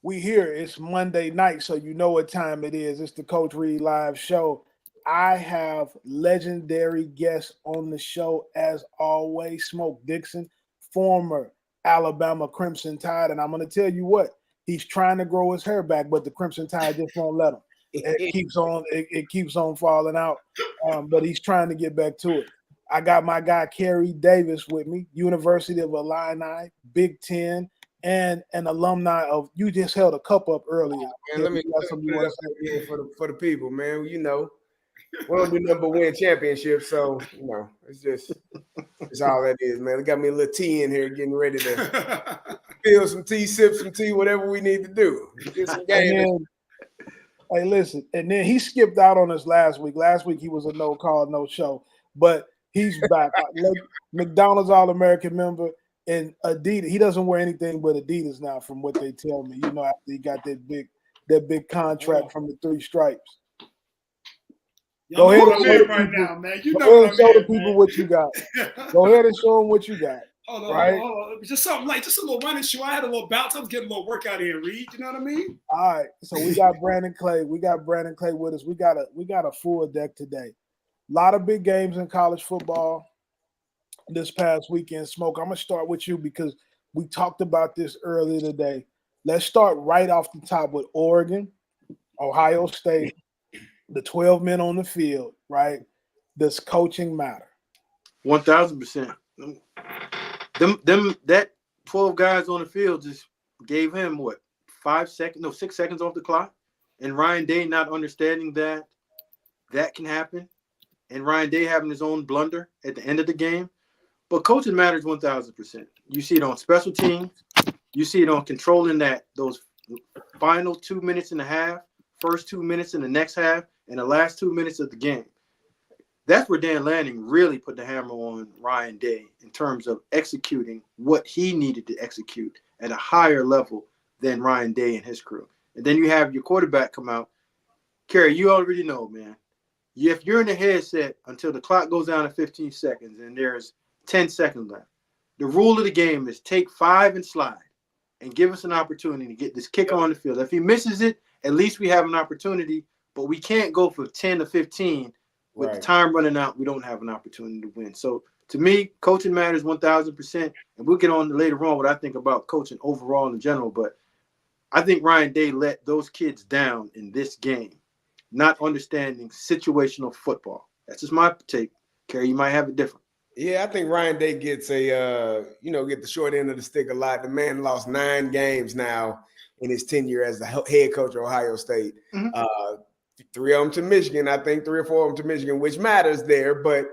We here. It's Monday night, so you know what time it is. It's the Coach Reed Live show. I have legendary guests on the show as always. Smoke Dixon, former Alabama Crimson Tide, and I'm going to tell you what, he's trying to grow his hair back, but the Crimson Tide just won't let him. It keeps on falling out, but he's trying to get back to it. I got my guy Carey Davis with me, University of Illini, Big Ten, and an alumni of. You just held a cup up earlier. And let me put it up for the people, man. You know, we don't do nothing but win championships, so you know it's all that is, man. We got me a little tea in here, getting ready to feel some tea, sip some tea, whatever we need to do. Get some game. Hey, listen, and then he skipped out on us last week. Last week he was a no call, no show, but he's back. McDonald's All-American member and Adidas. He doesn't wear anything but Adidas now, from what they tell me. You know, after he got that big contract from the Three Stripes. Go ahead and show right now, man. You know what I mean, show the people what you got. Go ahead and show them what you got. Hold on. Just something like just a little running shoe. I had a little bounce. I was getting a little workout here, Reed. You know what I mean? All right. So we got Brandon Clay. We got Brandon Clay with us. We got a full deck today. A lot of big games in college football this past weekend. Smoke, I'm gonna start with you because we talked about this earlier today. Let's start right off the top with Oregon, Ohio State, the 12 men on the field, right? Does coaching matter? 1,000%. That 12 guys on the field just gave him what, 6 seconds off the clock, and Ryan Day not understanding that can happen, and Ryan Day having his own blunder at the end of the game. But coaching matters 1,000%. You see it on special teams, you see it on controlling those final 2 minutes and a half, first 2 minutes in the next half, and the last 2 minutes of the game. That's where Dan Lanning really put the hammer on Ryan Day in terms of executing what he needed to execute at a higher level than Ryan Day and his crew. And then you have your quarterback come out. Carey, you already know, man. If you're in the headset until the clock goes down to 15 seconds and there's 10 seconds left, the rule of the game is take 5 and slide and give us an opportunity to get this kicker on the field. If he misses it, at least we have an opportunity, but we can't go for 10 to 15 with the time running out. We don't have an opportunity to win. So to me, coaching matters 1,000%. And we'll get on later on what I think about coaching overall in general. But I think Ryan Day let those kids down in this game, not understanding situational football. That's just my take. Carey, you might have it different. Yeah, I think Ryan Day gets get the short end of the stick a lot. The man lost 9 games now in his tenure as the head coach of Ohio State. Mm-hmm. 3 of them to Michigan, I think 3 or 4 of them to Michigan, which matters there. But,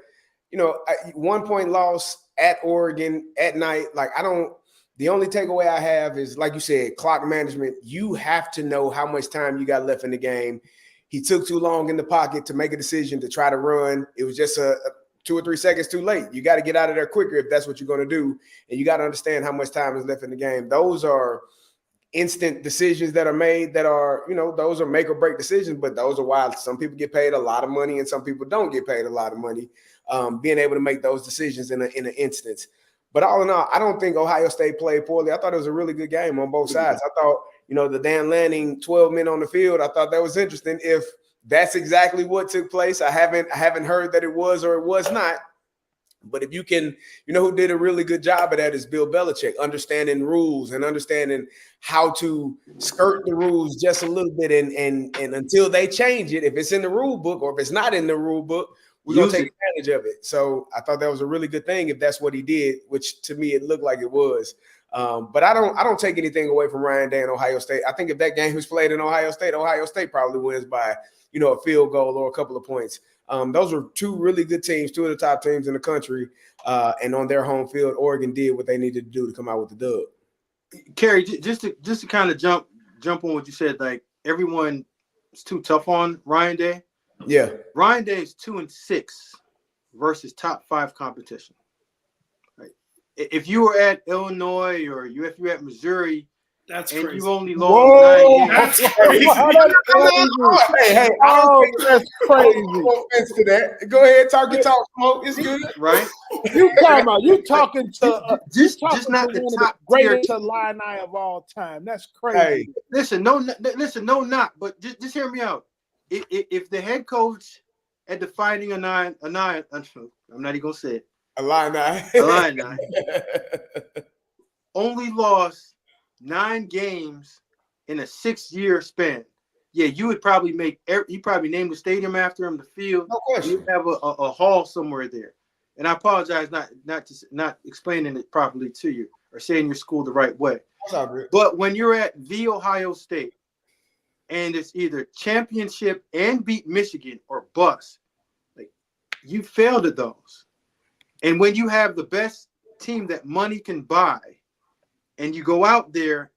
1 point loss at Oregon at night. The only takeaway I have is, like you said, clock management. You have to know how much time you got left in the game. He took too long in the pocket to make a decision to try to run. It was just a 2 or 3 seconds too late. You got to get out of there quicker if that's what you're going to do. And you got to understand how much time is left in the game. Those are instant decisions that are made that are, those are make or break decisions, but those are wild. Some people get paid a lot of money and some people don't get paid a lot of money, being able to make those decisions in an instance. But all in all, I don't think Ohio State played poorly. I thought it was a really good game on both sides. I thought, the Dan Lanning 12 men on the field, I thought that was interesting. If that's exactly what took place, I haven't heard that it was or it was not. But if you can, who did a really good job of that is Bill Belichick, understanding rules and understanding how to skirt the rules just a little bit. And until they change it, if it's in the rule book or if it's not in the rule book, we're going to take advantage of it. So I thought that was a really good thing if that's what he did, which to me, it looked like it was. But I don't take anything away from Ryan Day and Ohio State. I think if that game was played in Ohio State probably wins by, a field goal or a couple of points. Those were 2 really good teams, 2 of the top teams in the country, and on their home field, Oregon did what they needed to do to come out with the dub. Carey, just to kind of jump on what you said, like everyone is too tough on Ryan Day. Yeah, Ryan Day is 2-6 versus top 5 competition. Right? If you were at Illinois or if you're at Missouri, That's and crazy. you only lost 9 games. That's crazy. That's crazy. Hey, Oh, that's crazy. no offense to that. Go ahead, talk your talk, Smoke. It's good. Right? You talking to Just talking not to the one of top the tier. greatest Illini of all time. That's crazy. Hey, Listen, no, not. But just hear me out. If the head coach at the Fighting Illini, I'm not even gonna say it. Illini only lost 9 games in a 6-year span. Yeah, you would probably you probably name the stadium after him, the field. No question. You have a hall somewhere there. And I apologize not explaining it properly to you or saying your school the right way. That's all good. But when you're at the Ohio State and it's either championship and beat Michigan or bust, like you failed at those. And when you have the best team that money can buy, and you go out there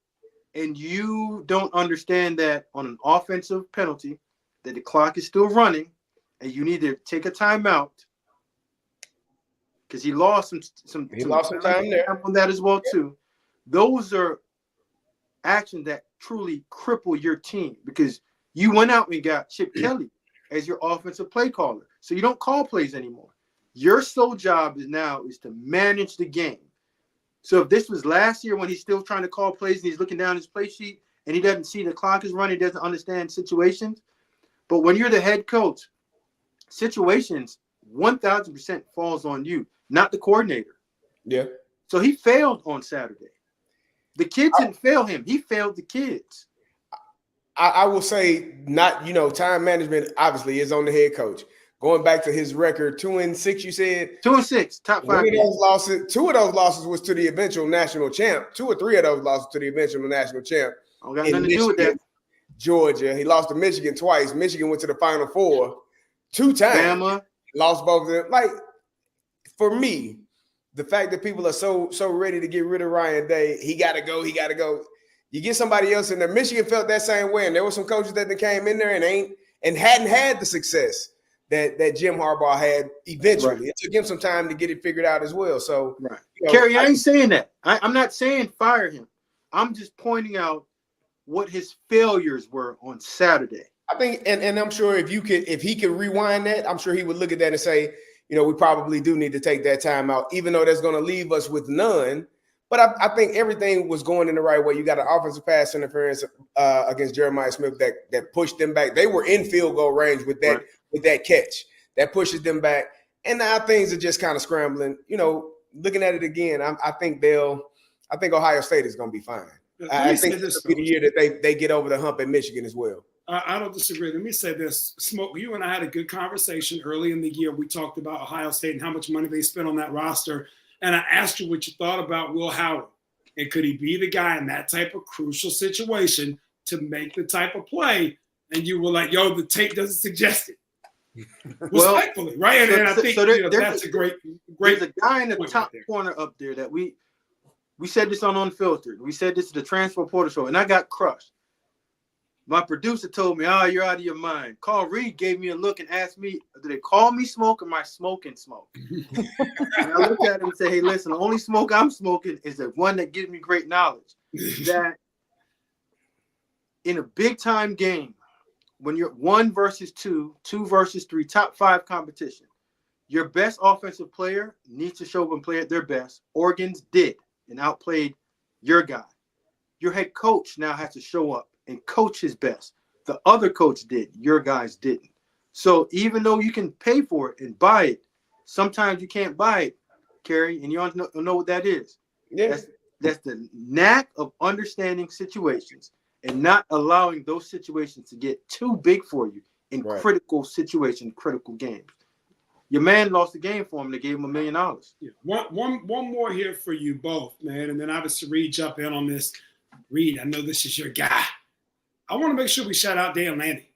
and you don't understand that on an offensive penalty, that the clock is still running, and you need to take a timeout because he lost some time there on that as well too. Those are actions that truly cripple your team because you went out and got Chip Kelly as your offensive play caller, so you don't call plays anymore. Your sole job is to manage the game. So if this was last year when he's still trying to call plays and he's looking down his play sheet and he doesn't see the clock is running, he doesn't understand situations. But when you're the head coach, situations 1,000% falls on you, not the coordinator. Yeah. So he failed on Saturday. The kids didn't fail him. He failed the kids. I will say time management obviously is on the head coach. Going back to his record, 2-6, you said? 2-6, top 5. Two of those losses was to the eventual national champ. 2 or 3 of those losses to the eventual national champ. I don't got nothing to do with that. Georgia. He lost to Michigan twice. Michigan went to the Final Four 2 times. Bama. Lost both of them. Like, for me, the fact that people are so ready to get rid of Ryan Day, he got to go. You get somebody else in there. Michigan felt that same way, and there were some coaches that came in there and hadn't had the success that Jim Harbaugh had eventually. Right. It took him some time to get it figured out as well. So, right. Carey, I ain't saying that. I'm not saying fire him. I'm just pointing out what his failures were on Saturday. I think, and I'm sure if he could rewind that, I'm sure he would look at that and say, we probably do need to take that time out, even though that's going to leave us with none. But I think everything was going in the right way. You got an offensive pass interference against Jeremiah Smith that pushed them back. They were in field goal range with that. Right. With that catch that pushes them back, and now things are just kind of scrambling. Looking at it again, I think Ohio State is going to be fine. I think this will be the year that they get over the hump at Michigan as well. I don't disagree. Let me say this, Smoke. You and I had a good conversation early in the year. We talked about Ohio State and how much money they spent on that roster, and I asked you what you thought about Will Howard, and could he be the guy in that type of crucial situation to make the type of play? And you were like, "Yo, the tape doesn't suggest it." Respectfully, right? And I think that's a great. There's a guy in the top corner up there that we said this on Unfiltered. We said this is the Transfer Portal Show, and I got crushed. My producer told me, "Oh, you're out of your mind." Carl Reed gave me a look and asked me, "Do they call me Smoke or am I smoking smoke?" And I looked at him and said, "Hey, listen, the only smoke I'm smoking is the one that gives me great knowledge." That in a big time game, when you're 1 versus 2, 2 versus 3, top 5 competition, your best offensive player needs to show up and play at their best. Oregon's did and outplayed your guy. Your head coach now has to show up and coach his best. The other coach did. Your guys didn't. So even though you can pay for it and buy it, sometimes you can't buy it, Carey, and you don't know what that is. Yeah. That's the knack of understanding situations and not allowing those situations to get too big for you in critical situations, critical games. Your man lost the game for him. They gave him $1 million. Yeah. One more here for you both, man. And then obviously Reed jump in on this. Reed, I know this is your guy. I want to make sure we shout out Dan Lanning.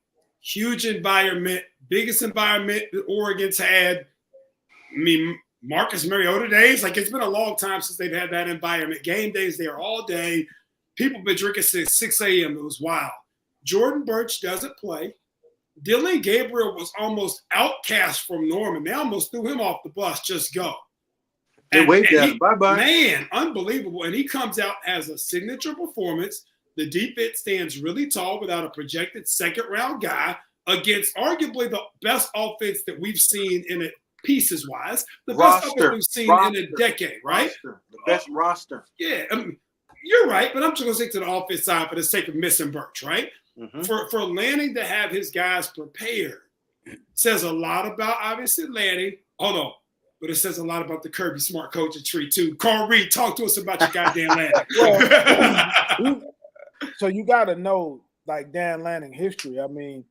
Huge environment, biggest environment that Oregon's had. I mean, Marcus Mariota days, like it's been a long time since they've had that environment. Game days there all day. People been drinking since 6 a.m. It was wild. Jordan Birch doesn't play. Dylan Gabriel was almost outcast from Norman. They almost threw him off the bus. Just go. They waved at him. Bye-bye. Man, unbelievable. And he comes out as a signature performance. The defense stands really tall without a projected second-round guy against arguably the best offense that we've seen in it, pieces-wise. The best offense we've seen in a decade, right? The best roster. Yeah, you're right, but I'm just going to stick to the offense side for the sake of missing Birch, right? Mm-hmm. For Lanning to have his guys prepared says a lot about, obviously, Lanning. Hold on. But it says a lot about the Kirby Smart coaching tree, too. Carl Reed, talk to us about your goddamn Lanning. So you got to know, like, Dan Lanning history. I mean,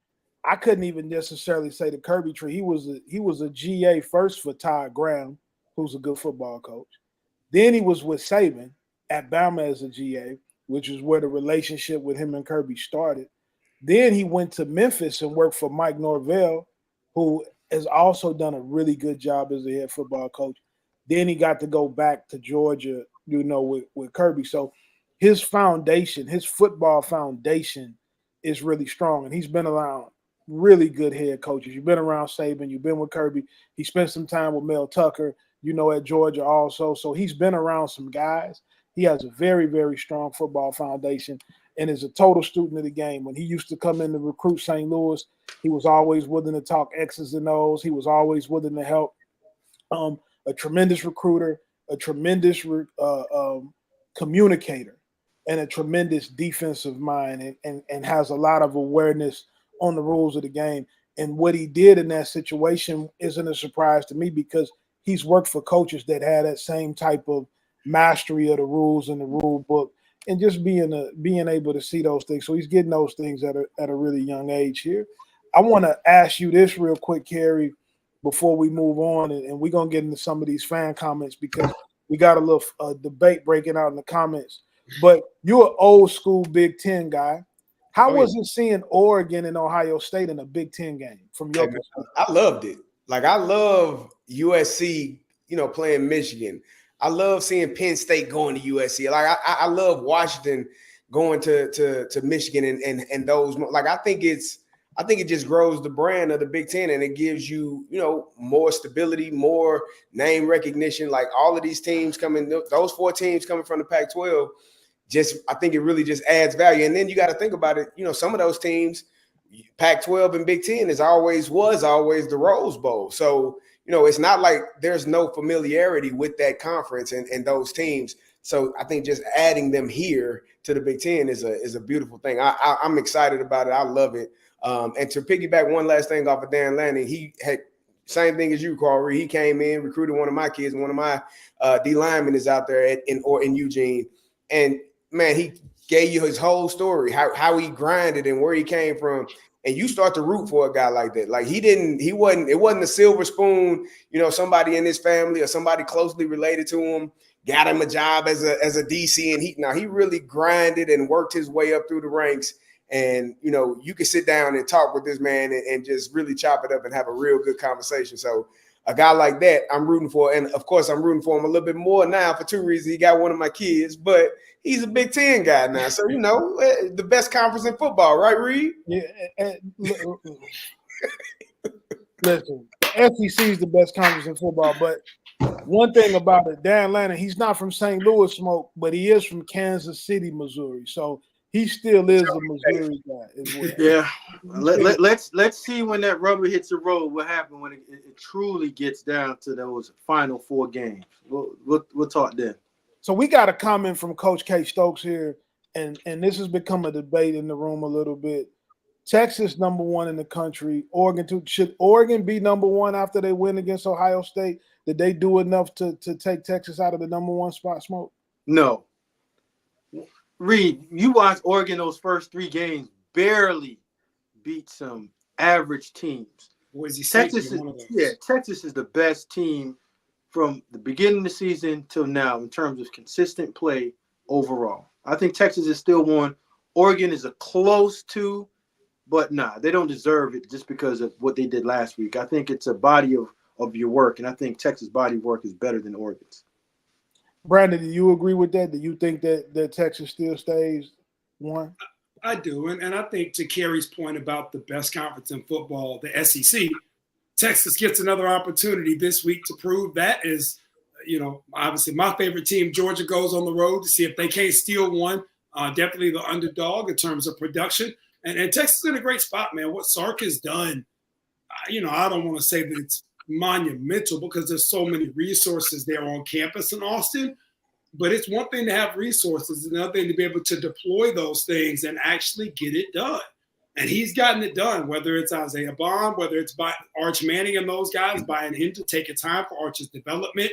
I couldn't even necessarily say the Kirby tree. He was a GA first for Todd Graham, who's a good football coach. Then he was with Saban at Bama as a GA, which is where the relationship with him and Kirby started. Then he went to Memphis and worked for Mike Norvell, who has also done a really good job as a head football coach. Then he got to go back to Georgia, with Kirby. So his foundation, his football foundation is really strong. And he's been around really good head coaches. You've been around Saban. You've been with Kirby. He spent some time with Mel Tucker, at Georgia also. So he's been around some guys. He has a very, very strong football foundation and is a total student of the game. When he used to come in to recruit St. Louis, he was always willing to talk X's and O's. He was always willing to help. A tremendous recruiter, a tremendous communicator, and a tremendous defensive mind, and has a lot of awareness on the rules of the game. And what he did in that situation isn't a surprise to me because he's worked for coaches that had that same type of mastery of the rules and the rule book, and just being able to see those things. So he's getting those things at a really young age here. I want to ask you this real quick, Carey, before we move on, and we're going to get into some of these fan comments because we got a little debate breaking out in the comments. But you're an old school Big Ten guy. How was it seeing Oregon and Ohio State in a Big Ten game from your perspective? I loved it. Like, I love USC, playing Michigan. I love seeing Penn State going to USC. Like, I love Washington going to Michigan and those. Like, I think it just grows the brand of the Big Ten, and it gives you, more stability, more name recognition. Like, all of these teams coming, those 4 teams coming from the Pac-12, I think it really just adds value. And then you got to think about it. Some of those teams, Pac-12 and Big Ten was always the Rose Bowl. So, it's not like there's no familiarity with that conference and those teams. So I think just adding them here to the Big Ten is a beautiful thing. I'm excited about it. I love it. And to piggyback one last thing off of Dan Lanning, he had same thing as you, Carey. He came in, recruited one of my kids, one of my D linemen is out there in Eugene, and man, he gave you his whole story, how he grinded and where he came from. And you start to root for a guy like that. Like, it wasn't a silver spoon, somebody in his family or somebody closely related to him got him a job as a DC. And he really grinded and worked his way up through the ranks. And, you can sit down and talk with this man and just really chop it up and have a real good conversation. So a guy like that, I'm rooting for. And, of course, I'm rooting for him a little bit more now for 2 reasons. He got one of my kids, but he's a Big Ten guy now. So, the best conference in football, right, Reed? Yeah. Listen, the SEC is the best conference in football. But one thing about it, Dan Lanning, he's not from St. Louis, Smoke, but he is from Kansas City, Missouri. So he still is a Missouri guy as well. Yeah. Let's see when that rubber hits the road, what happens when it truly gets down to those final 4 games. We'll talk then. So we got a comment from Coach K. Stokes here, and this has become a debate in the room a little bit. Texas number 1 in the country. Oregon 2. Should Oregon be number 1 after they win against Ohio State? Did they do enough to take Texas out of the number 1 spot, Smoke? No. Reed, you watch Oregon those first 3 games barely beat some average teams. Texas is the best team from the beginning of the season till now in terms of consistent play overall. I think Texas is still 1. Oregon is a close 2, but they don't deserve it just because of what they did last week. I think it's a body of your work, and I think Texas' body of work is better than Oregon's. Brandon, do you agree with that? Do you think that Texas still stays 1? I do, and I think to Carey's point about the best conference in football, the SEC, Texas gets another opportunity this week to prove that is, obviously my favorite team, Georgia, goes on the road to see if they can't steal one. Definitely the underdog in terms of production. And Texas is in a great spot, man. What Sark has done, I don't want to say that it's monumental because there's so many resources there on campus in Austin. But it's one thing to have resources, another thing to be able to deploy those things and actually get it done. And he's gotten it done, whether it's Isaiah Bond, whether it's by Arch Manning and those guys buying him to take time for Arch's development,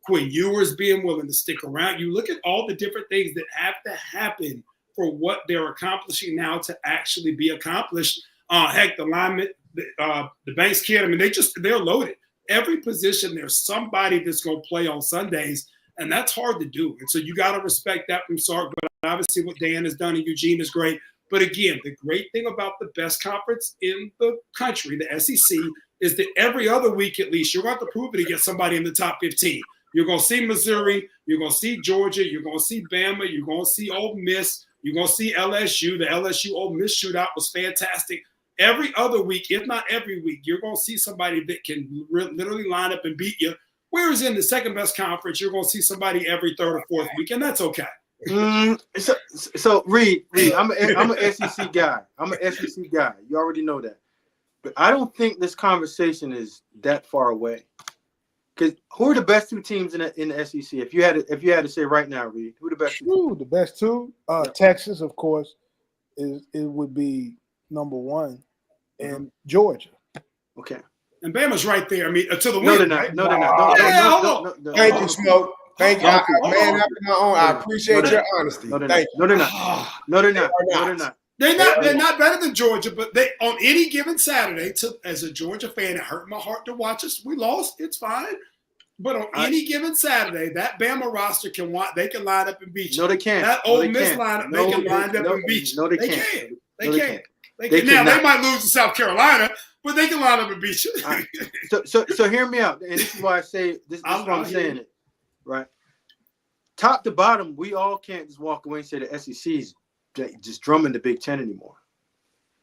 Quinn Ewers being willing to stick around. You look at all the different things that have to happen for what they're accomplishing now to actually be accomplished. Heck, the lineman, the Banks kid, I mean, they're loaded. Every position, there's somebody that's going to play on Sundays, and that's hard to do. And so you got to respect that from Sark. But obviously what Dan has done in Eugene is great. But again, the great thing about the best conference in the country, the SEC, is that every other week at least, you're going to have to prove it against somebody in the top 15. You're going to see Missouri. You're going to see Georgia. You're going to see Bama. You're going to see Ole Miss. You're going to see LSU. The LSU Ole Miss shootout was fantastic. Every other week, if not every week, you're going to see somebody that can literally line up and beat you. Whereas in the second best conference, you're going to see somebody every third or fourth week, and that's okay. So Reed, I'm an SEC guy. I'm an SEC guy. You already know that. But I don't think this conversation is that far away. Because who are the best two teams in the SEC? If you had to say right now, Reed, who are the best two? The best two? Texas, of course, it would be number one, and Georgia. Okay. And Bama's right there. I mean, to the win. No, they're not. No, they're not. No. Thank you, Smoke. Thank you. Man, after my own, I appreciate your honesty. No, they're Thank not. No, they're not. No, they're not. No, they're not. They're not better than Georgia, but they on any given Saturday, as a Georgia fan, it hurt my heart to watch us. We lost. It's fine. But on any given Saturday, that Bama roster can line up and beat you. No, they can't. That Ole Miss lineup, they can line up and beat you. No, they can't. They can't. Now, they might lose to South Carolina, but they can line up and beat you. Right. So hear me out. And this is why I say this is why I'm saying it. Right. Top to bottom, we all can't just walk away and say the SEC is just drumming the Big Ten anymore.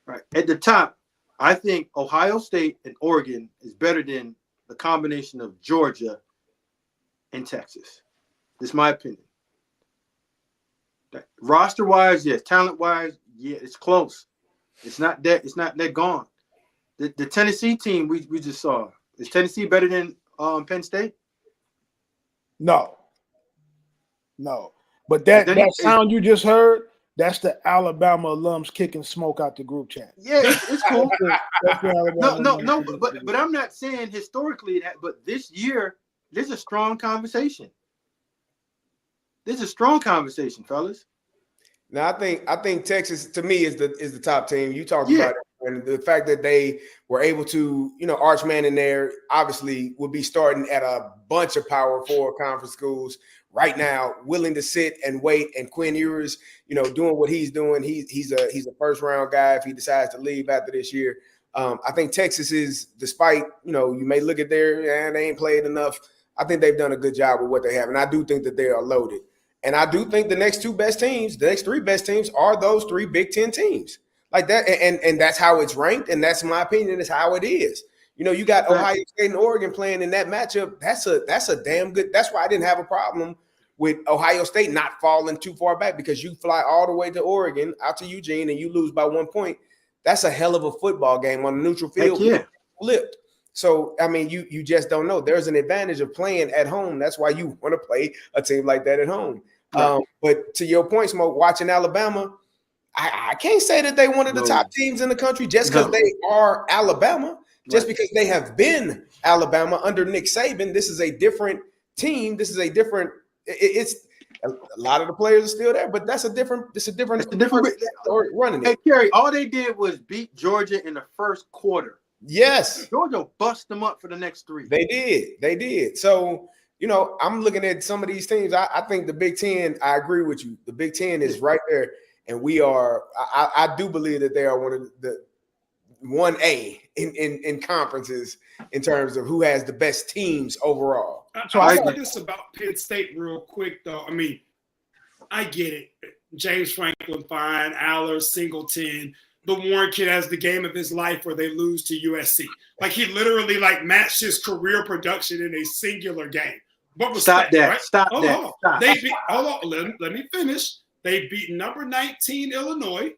Right. At the top, I think Ohio State and Oregon is better than the combination of Georgia and Texas. This is my opinion. Roster-wise, yes. Talent-wise, yeah, it's close. It's not that gone. The Tennessee team we just saw. Is Tennessee better than Penn State? No. But that sound you just heard, that's the Alabama alums kicking smoke out the group chat. Yeah, it's cool. No, but I'm not saying historically that, but this year there's a strong conversation. There's a strong conversation, fellas. Now I think Texas to me is the top team. You talked about it, and the fact that they were able to, Arch Manning there obviously would be starting at a bunch of Power 4 conference schools right now, willing to sit and wait. And Quinn Ewers, doing what he's doing. He's a first round guy if he decides to leave after this year. I think Texas is, despite you may look at they ain't played enough. I think they've done a good job with what they have, and I do think that they are loaded. And I do think the next three best teams are those three Big Ten teams. Like that, and that's how it's ranked, and that's my opinion, is how it is. You got Ohio State and Oregon playing in that matchup. That's a damn good. That's why I didn't have a problem with Ohio State not falling too far back, because you fly all the way to Oregon, out to Eugene, and you lose by 1 point. That's a hell of a football game on a neutral field. Yeah. Flipped. So, I mean, you just don't know. There's an advantage of playing at home. That's why you want to play a team like that at home. Right. But to your point, Smoke, watching Alabama, I can't say that they one of the top teams in the country just because they are Alabama, just because they have been Alabama under Nick Saban. This is a different team. This is a different – it's a lot of the players are still there, but that's a different running it. Hey, Carey, all they did was beat Georgia in the first quarter. Yes. Georgia bust them up for the next three. They did. So, I'm looking at some of these teams. I think the Big Ten, I agree with you. The Big Ten is right there. And we are, I do believe that they are one of the 1A in conferences in terms of who has the best teams overall. So I say this about Penn State real quick, though. I mean, I get it. James Franklin, fine. Aller, Singleton. The Warren kid has the game of his life where they lose to USC. Like, he literally matched his career production in a singular game. But respect, Stop that. right? Stop hold that. On. Stop. They beat. Hold on. Let me finish. They beat number 19 Illinois.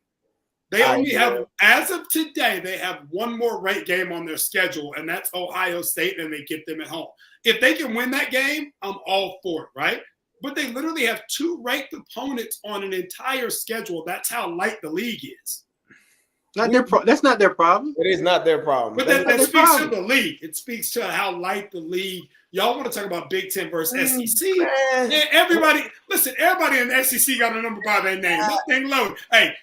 They only have, as of today, they have one more ranked game on their schedule, and that's Ohio State, and they get them at home. If they can win that game, I'm all for it, right? But they literally have 2 ranked opponents on an entire schedule. That's how light the league is. That's not their problem. It is not their problem. But that speaks to the league. It speaks to how light the league. Y'all want to talk about Big Ten versus SEC? Man, everybody in the SEC got a number by their name. That thing loaded. Hey,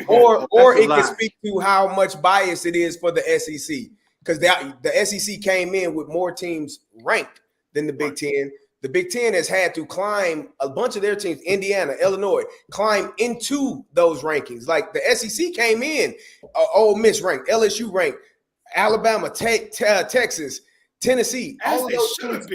or it can speak to how much bias it is for the SEC, because the SEC came in with more teams ranked than the Big Ten. The Big Ten has had to climb a bunch of their teams, Indiana, Illinois, climb into those rankings. Like the SEC came in, Ole Miss ranked, LSU ranked, Alabama, Texas, Tennessee. All of those teams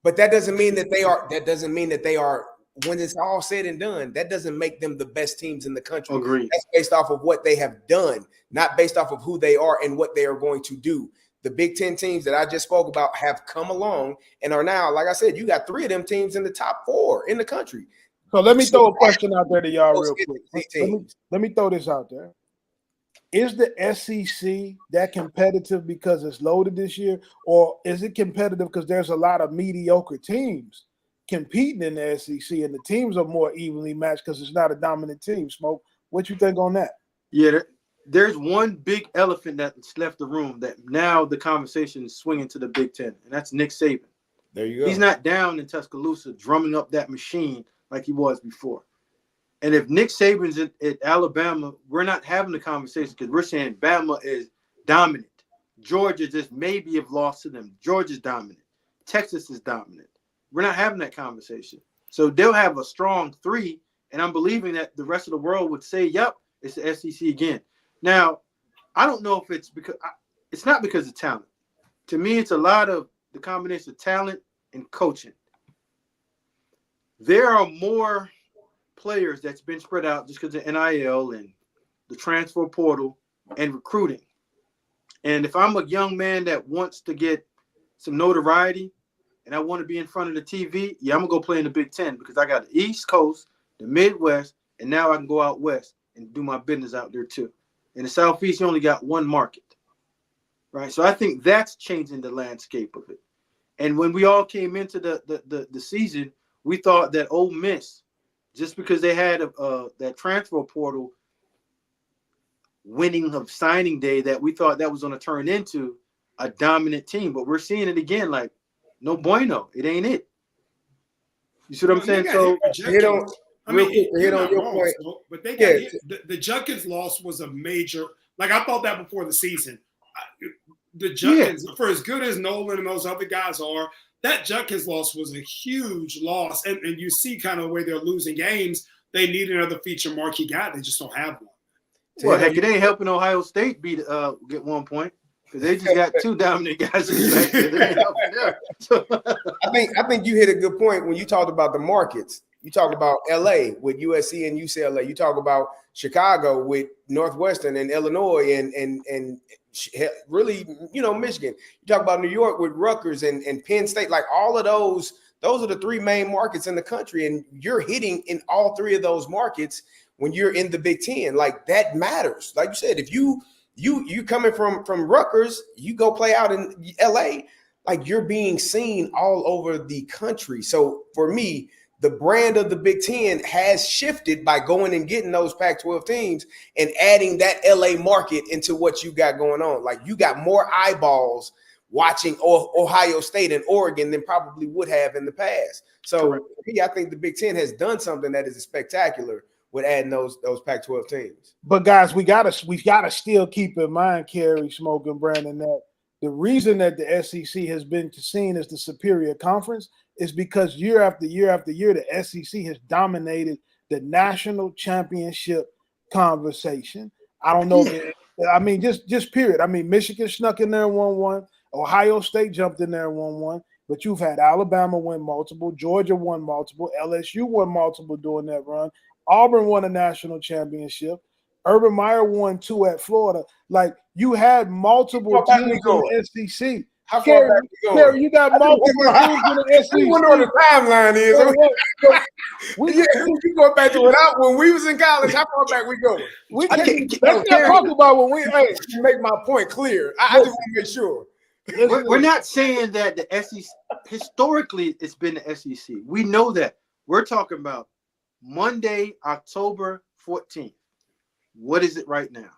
but that doesn't mean that they are. That doesn't mean that they are. When it's all said and done, that doesn't make them the best teams in the country. Agreed. That's based off of what they have done, not based off of who they are and what they are going to do. The Big Ten teams that I just spoke about have come along and are now, like I said, you got 3 of them teams in the top 4 in the country. So let me throw a question out there to y'all real quick. Let me throw this out there. Is the SEC that competitive because it's loaded this year, or is it competitive because there's a lot of mediocre teams competing in the SEC and the teams are more evenly matched because it's not a dominant team? Smoke, what you think on that? Yeah, there's one big elephant that's left the room that now the conversation is swinging to the Big Ten, and that's Nick Saban. There you go. He's not down in Tuscaloosa drumming up that machine like he was before. And if Nick Saban's at Alabama, we're not having the conversation because we're saying Bama is dominant. Georgia just maybe have lost to them. Georgia's dominant. Texas is dominant. We're not having that conversation. So they'll have a strong 3, and I'm believing that the rest of the world would say, yep, it's the SEC again. Now, I don't know if it's because it's not because of talent. To me, it's a lot of the combination of talent and coaching. There are more players that's been spread out just because of NIL and the transfer portal and recruiting. And if I'm a young man that wants to get some notoriety and I want to be in front of the TV, yeah, I'm going to go play in the Big Ten because I got the East Coast, the Midwest, and now I can go out West and do my business out there too. In the Southeast, you only got one market, right? So I think that's changing the landscape of it. And when we all came into the season, we thought that Ole Miss, just because they had that transfer portal winning of signing day, that we thought that was going to turn into a dominant team. But we're seeing it again, like, no bueno. It ain't it. You see what I'm saying? So hit on your point. But they got the Junkins loss was a major. Like, I thought that before the season. The Junkins, for as good as Nolan and those other guys are, that Junkins loss was a huge loss. And you see kind of the way they're losing games. They need another feature marquee guy. They just don't have one. Well, heck, it ain't helping Ohio State get 1 point because they just got 2 dominant guys. I think you hit a good point when you talked about the markets. You talk about LA with USC and UCLA. You talk about Chicago with Northwestern and Illinois and really, Michigan. You talk about New York with Rutgers and Penn State. Like, all of those are the 3 main markets in the country, and you're hitting in all 3 of those markets when you're in the Big Ten. Like, that matters. Like you said, if you coming from Rutgers, you go play out in LA, like, you're being seen all over the country. So for me, the brand of the Big Ten has shifted by going and getting those Pac-12 teams and adding that LA market into what you got going on. Like, you got more eyeballs watching Ohio State and Oregon than probably would have in the past. So for me, I think the Big Ten has done something that is spectacular with adding those Pac-12 teams. But guys, we gotta still keep in mind, Carey, Smoke, and Brandon, that the reason that the SEC has been seen as the superior conference is because year after year after year, the SEC has dominated the national championship conversation. I don't know. Just period. I mean, Michigan snuck in there and won one. Ohio State jumped in there and won one. But you've had Alabama win multiple. Georgia won multiple. LSU won multiple during that run. Auburn won a national championship. Urban Meyer won 2 at Florida. Like, you had multiple teams in the SEC How far Carey, back we going? Carey, you got multiple teams in the SEC. I wonder what the timeline is. You going back to when we was in college. How far back we going? Let's not talk about when we. Hey, make my point clear. I just want to make sure. We're not saying that the SEC historically it's been the SEC. We know that. We're talking about Monday, October 14th. What is it right now?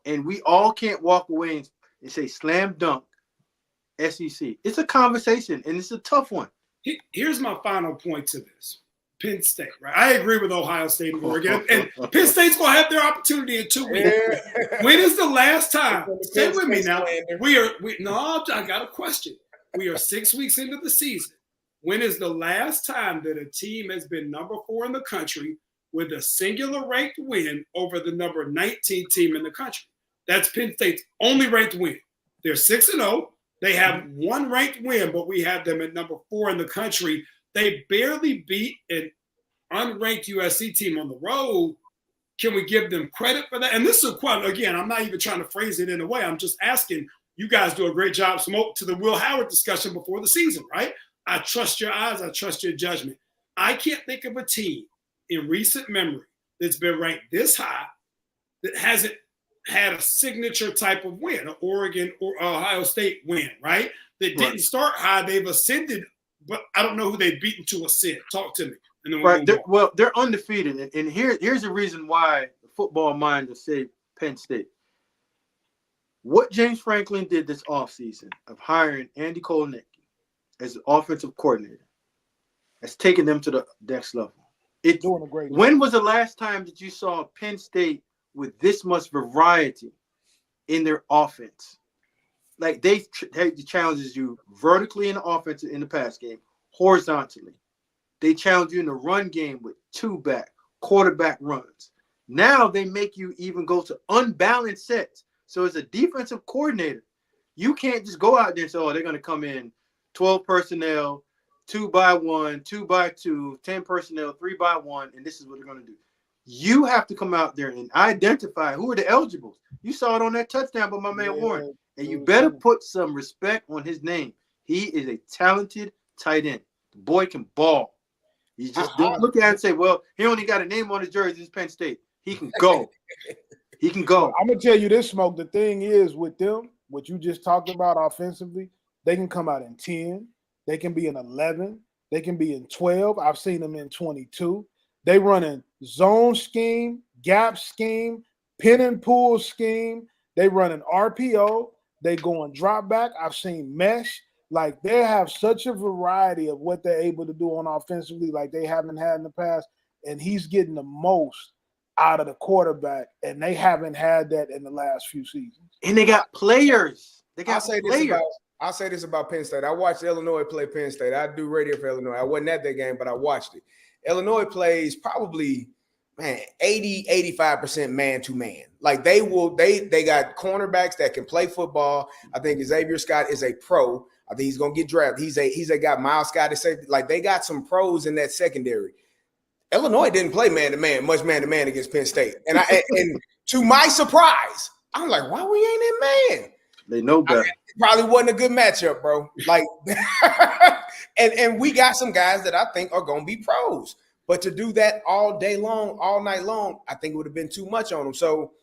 And we all can't walk away and say slam dunk SEC. It's a conversation, and it's a tough one. Here's my final point to this. Penn State, right? I agree with Ohio State and Oregon. And Penn State's going to have their opportunity in 2 weeks. Yeah. When is the last time? Stay with me now. I got a question. We are 6 weeks into the season. When is the last time that a team has been number 4 in the country with a singular ranked win over the number 19 team in the country? That's Penn State's only ranked win. They're 6-0. They have one ranked win, but we have them at number 4 in the country. They barely beat an unranked USC team on the road. Can we give them credit for that? And this is a question. Again, I'm not even trying to phrase it in a way. I'm just asking. You guys do a great job, Smoke, to the Will Howard discussion before the season, right? I trust your eyes. I trust your judgment. I can't think of a team in recent memory that's been ranked this high that hasn't had a signature type of win, an Oregon or Ohio State win, right? That didn't start high. They've ascended, but I don't know who they've beaten to ascend. Talk to me. And then they're undefeated. And here's the reason why the football mind will say Penn State. What James Franklin did this offseason of hiring Andy Kotelnicki as the offensive coordinator has taken them to the next level. It's doing a great job. When was the last time that you saw Penn State with this much variety in their offense? Like they challenges you vertically in the offense in the pass game, horizontally. They challenge you in the run game with 2-back, quarterback runs. Now they make you even go to unbalanced sets. So as a defensive coordinator, you can't just go out there and say, oh, they're going to come in 12 personnel, 2x1, 2x2, 10 personnel, 3x1, and this is what they're going to do. You have to come out there and identify who are the eligibles. You saw it on that touchdown by my man Warren. And you better put some respect on his name. He is a talented tight end. The boy can ball. You just don't look at it and say, well, he only got a name on his jersey. It's Penn State. He can go. He can go. I'm going to tell you this, Smoke. The thing is with them, what you just talked about offensively, they can come out in 10. They can be in 11. They can be in 12. I've seen them in 22. They run in zone scheme, gap scheme, pin and pull scheme. They run an RPO. They go and drop back. I've seen mesh. Like they have such a variety of what they're able to do on offensively like they haven't had in the past. And he's getting the most out of the quarterback. And they haven't had that in the last few seasons. And they got players. I'll say this about Penn State. I watched Illinois play Penn State. I do radio for Illinois. I wasn't at that game, but I watched it. Illinois plays probably, 80-85% man-to-man. Like they got cornerbacks that can play football. I think Xavier Scott is a pro. I think he's gonna get drafted. He's a guy. Miles Scott is safety. Like they got some pros in that secondary. Illinois didn't play man-to-man, much man-to-man against Penn State. And to my surprise, I'm like, why we ain't in man? They know better. It probably wasn't a good matchup, bro. Like, and we got some guys that I think are gonna be pros. But to do that all day long, all night long, I think it would have been too much on them. So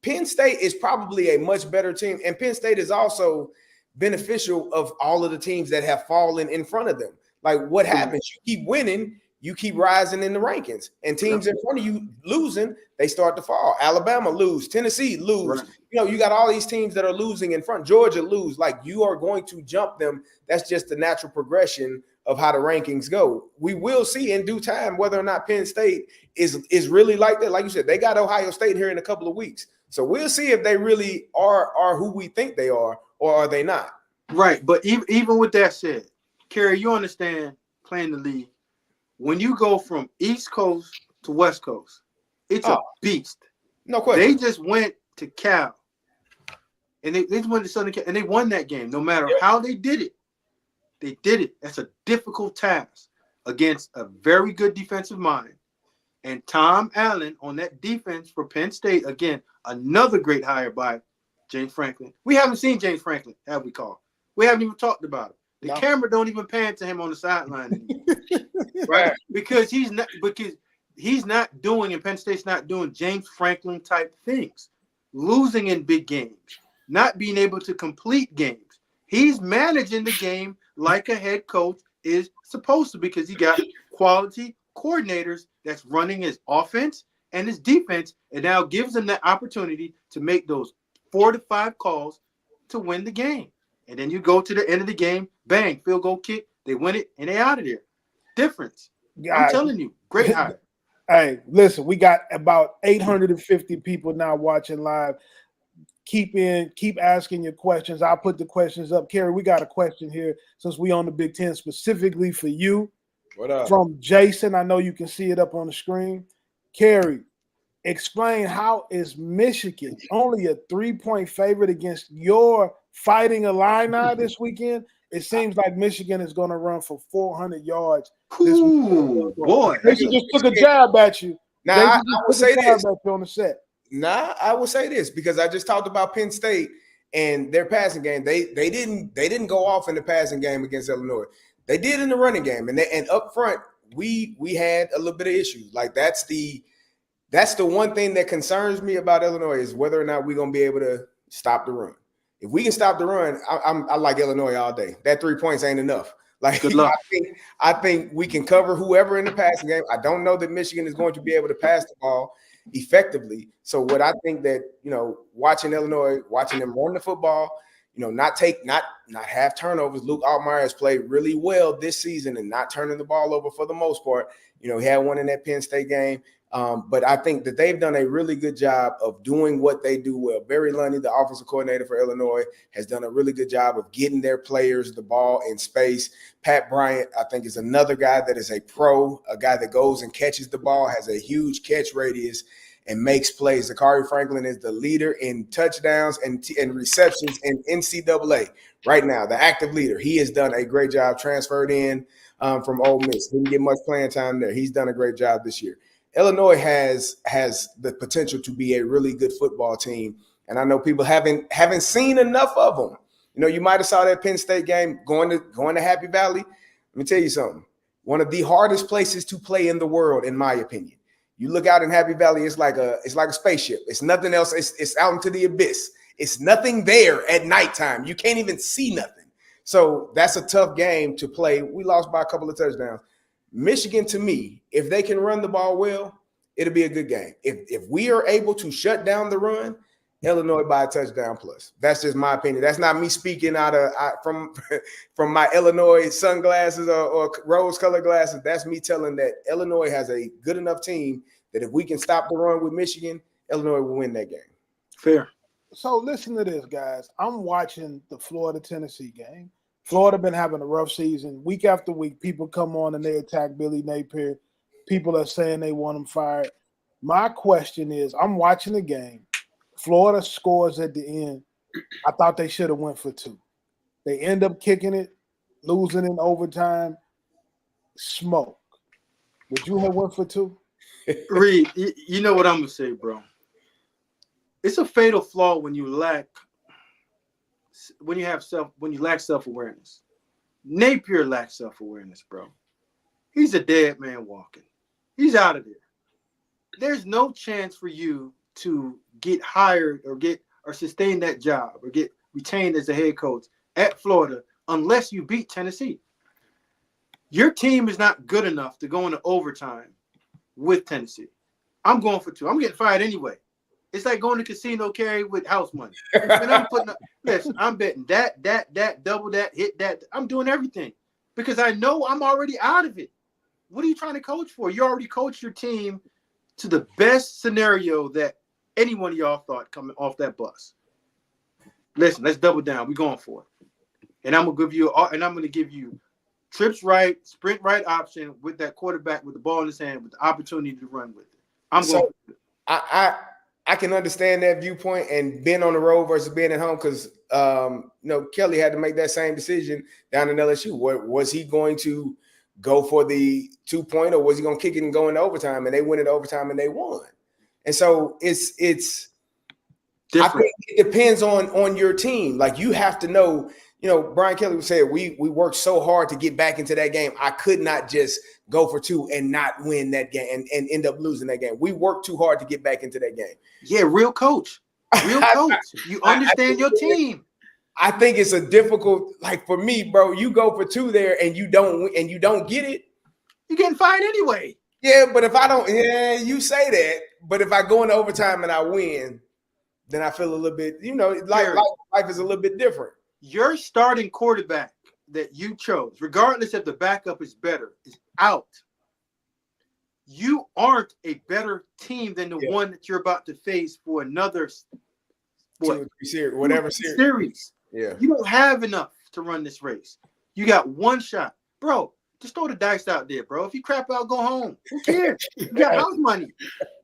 Penn State is probably a much better team. And Penn State is also beneficial of all of the teams that have fallen in front of them. Like what happens? You keep winning, you keep rising in the rankings. And teams in front of you losing, they start to fall. Alabama lose, Tennessee lose. Right. You know, you got all these teams that are losing in front. Georgia lose. Like you are going to jump them. That's just the natural progression of how the rankings go. We will see in due time whether or not Penn State is really like that. Like you said, they got Ohio State here in a couple of weeks. So we'll see if they really are who we think they are or are they not. Right. But even with that said, Carey, you understand playing the league. When you go from East Coast to West Coast, it's a beast. No question. They just went to Cal. And they just went to Southern Cal, and they won that game no matter how they did it. They did it. That's a difficult task against a very good defensive mind. And Tom Allen on that defense for Penn State, again, another great hire by James Franklin. We haven't seen James Franklin, have we, Carl? We haven't even talked about it. The No. camera don't even pan to him on the sideline anymore, right? Because he's not doing, and Penn State's not doing James Franklin type things, losing in big games, not being able to complete games. He's managing the game like a head coach is supposed to, because he got quality coordinators that's running his offense and his defense, and now gives them that opportunity to make those 4 to 5 calls to win the game. And then you go to the end of the game, bang, field goal kick, they win it, and they out of there. Difference. I'm telling you, great hire. Hey, listen, we got about 850 people now watching live. Keep asking your questions. I'll put the questions up. Carey, we got a question here since we on the Big Ten specifically for you. What up? From Jason. I know you can see it up on the screen. Carey, explain how is Michigan only a 3-point favorite against your Fighting Illini this weekend? It seems like Michigan is going to run for 400 yards. Ooh, boy. They just took a jab at you. Now, I will say this. On the set. Nah, I will say this because I just talked about Penn State and their passing game. They didn't go off in the passing game against Illinois. They did in the running game, and up front we had a little bit of issues. Like that's the one thing that concerns me about Illinois is whether or not we're gonna be able to stop the run. If we can stop the run, I like Illinois all day. That 3 points ain't enough. Like good luck. I think we can cover whoever in the passing game. I don't know that Michigan is going to be able to pass the ball effectively. So what I think that, watching Illinois, watching them run the football, not have turnovers. Luke Altmaier has played really well this season and not turning the ball over for the most part. He had one in that Penn State game. But I think that they've done a really good job of doing what they do well. Barry Lundy, the offensive coordinator for Illinois, has done a really good job of getting their players the ball in space. Pat Bryant, I think, is another guy that is a pro, a guy that goes and catches the ball, has a huge catch radius, and makes plays. Carey Franklin is the leader in touchdowns and receptions in NCAA right now, the active leader. He has done a great job, transferred in from Ole Miss. Didn't get much playing time there. He's done a great job this year. Illinois has the potential to be a really good football team, and I know people haven't seen enough of them. You might have saw that Penn State game going to Happy Valley. Let me tell you something. One of the hardest places to play in the world, in my opinion. You look out in Happy Valley, it's like a spaceship. It's nothing else. It's out into the abyss. It's nothing there at nighttime. You can't even see nothing. So that's a tough game to play. We lost by a couple of touchdowns. Michigan, to me, if they can run the ball well, it'll be a good game. If we are able to shut down the run, Illinois by a touchdown plus. That's just my opinion. That's not me speaking from my Illinois sunglasses or rose-colored glasses. That's me telling that Illinois has a good enough team that if we can stop the run with Michigan, Illinois will win that game. Fair. So listen to this, guys. I'm watching the Florida-Tennessee game. Florida been having a rough season. Week after week, people come on and they attack Billy Napier. People are saying they want him fired. My question is, I'm watching the game. Florida scores at the end. I thought they should have went for 2. They end up kicking it, losing in overtime. Smoke. Would you have went for 2? Reed, you know what I'm going to say, bro. It's a fatal flaw when you lack self-awareness. Napier lacks self-awareness, bro. He's a dead man walking. He's out of there. There's no chance for you to get hired or sustain that job or get retained as a head coach at Florida unless you beat Tennessee. Your team is not good enough to go into overtime with Tennessee. I'm going for 2. I'm getting fired anyway. It's like going to casino, Carey, with house money. Listen, I'm betting that, double that, hit that. I'm doing everything because I know I'm already out of it. What are you trying to coach for? You already coached your team to the best scenario that any one of y'all thought coming off that bus. Listen, let's double down. We're going for it. And I'm going to give you trips right, sprint right option with that quarterback with the ball in his hand with the opportunity to run with it. I'm going for it. I can understand that viewpoint and being on the road versus being at home because, Kelly had to make that same decision down in LSU. Was he going to go for the 2-point or was he going to kick it and go into overtime? And they went into overtime and they won. And so it's different. I think it depends on your team. Like you have to know, Brian Kelly said we worked so hard to get back into that game. I could not just go for 2 and not win that game and end up losing that game. We worked too hard to get back into that game. Yeah, real coach. Real coach. You understand your team. I think it's a difficult, like for me, bro, you go for 2 there and you don't get it. You're getting fired anyway. Yeah, but if I don't, you say that. But if I go into overtime and I win, then I feel a little bit, life is a little bit different. Your starting quarterback that you chose, regardless if the backup is better, is out. You aren't a better team than the one that you're about to face for another series. Yeah. You don't have enough to run this race. You got one shot. Bro, just throw the dice out there, bro. If you crap out, go home. Who cares? You got house money.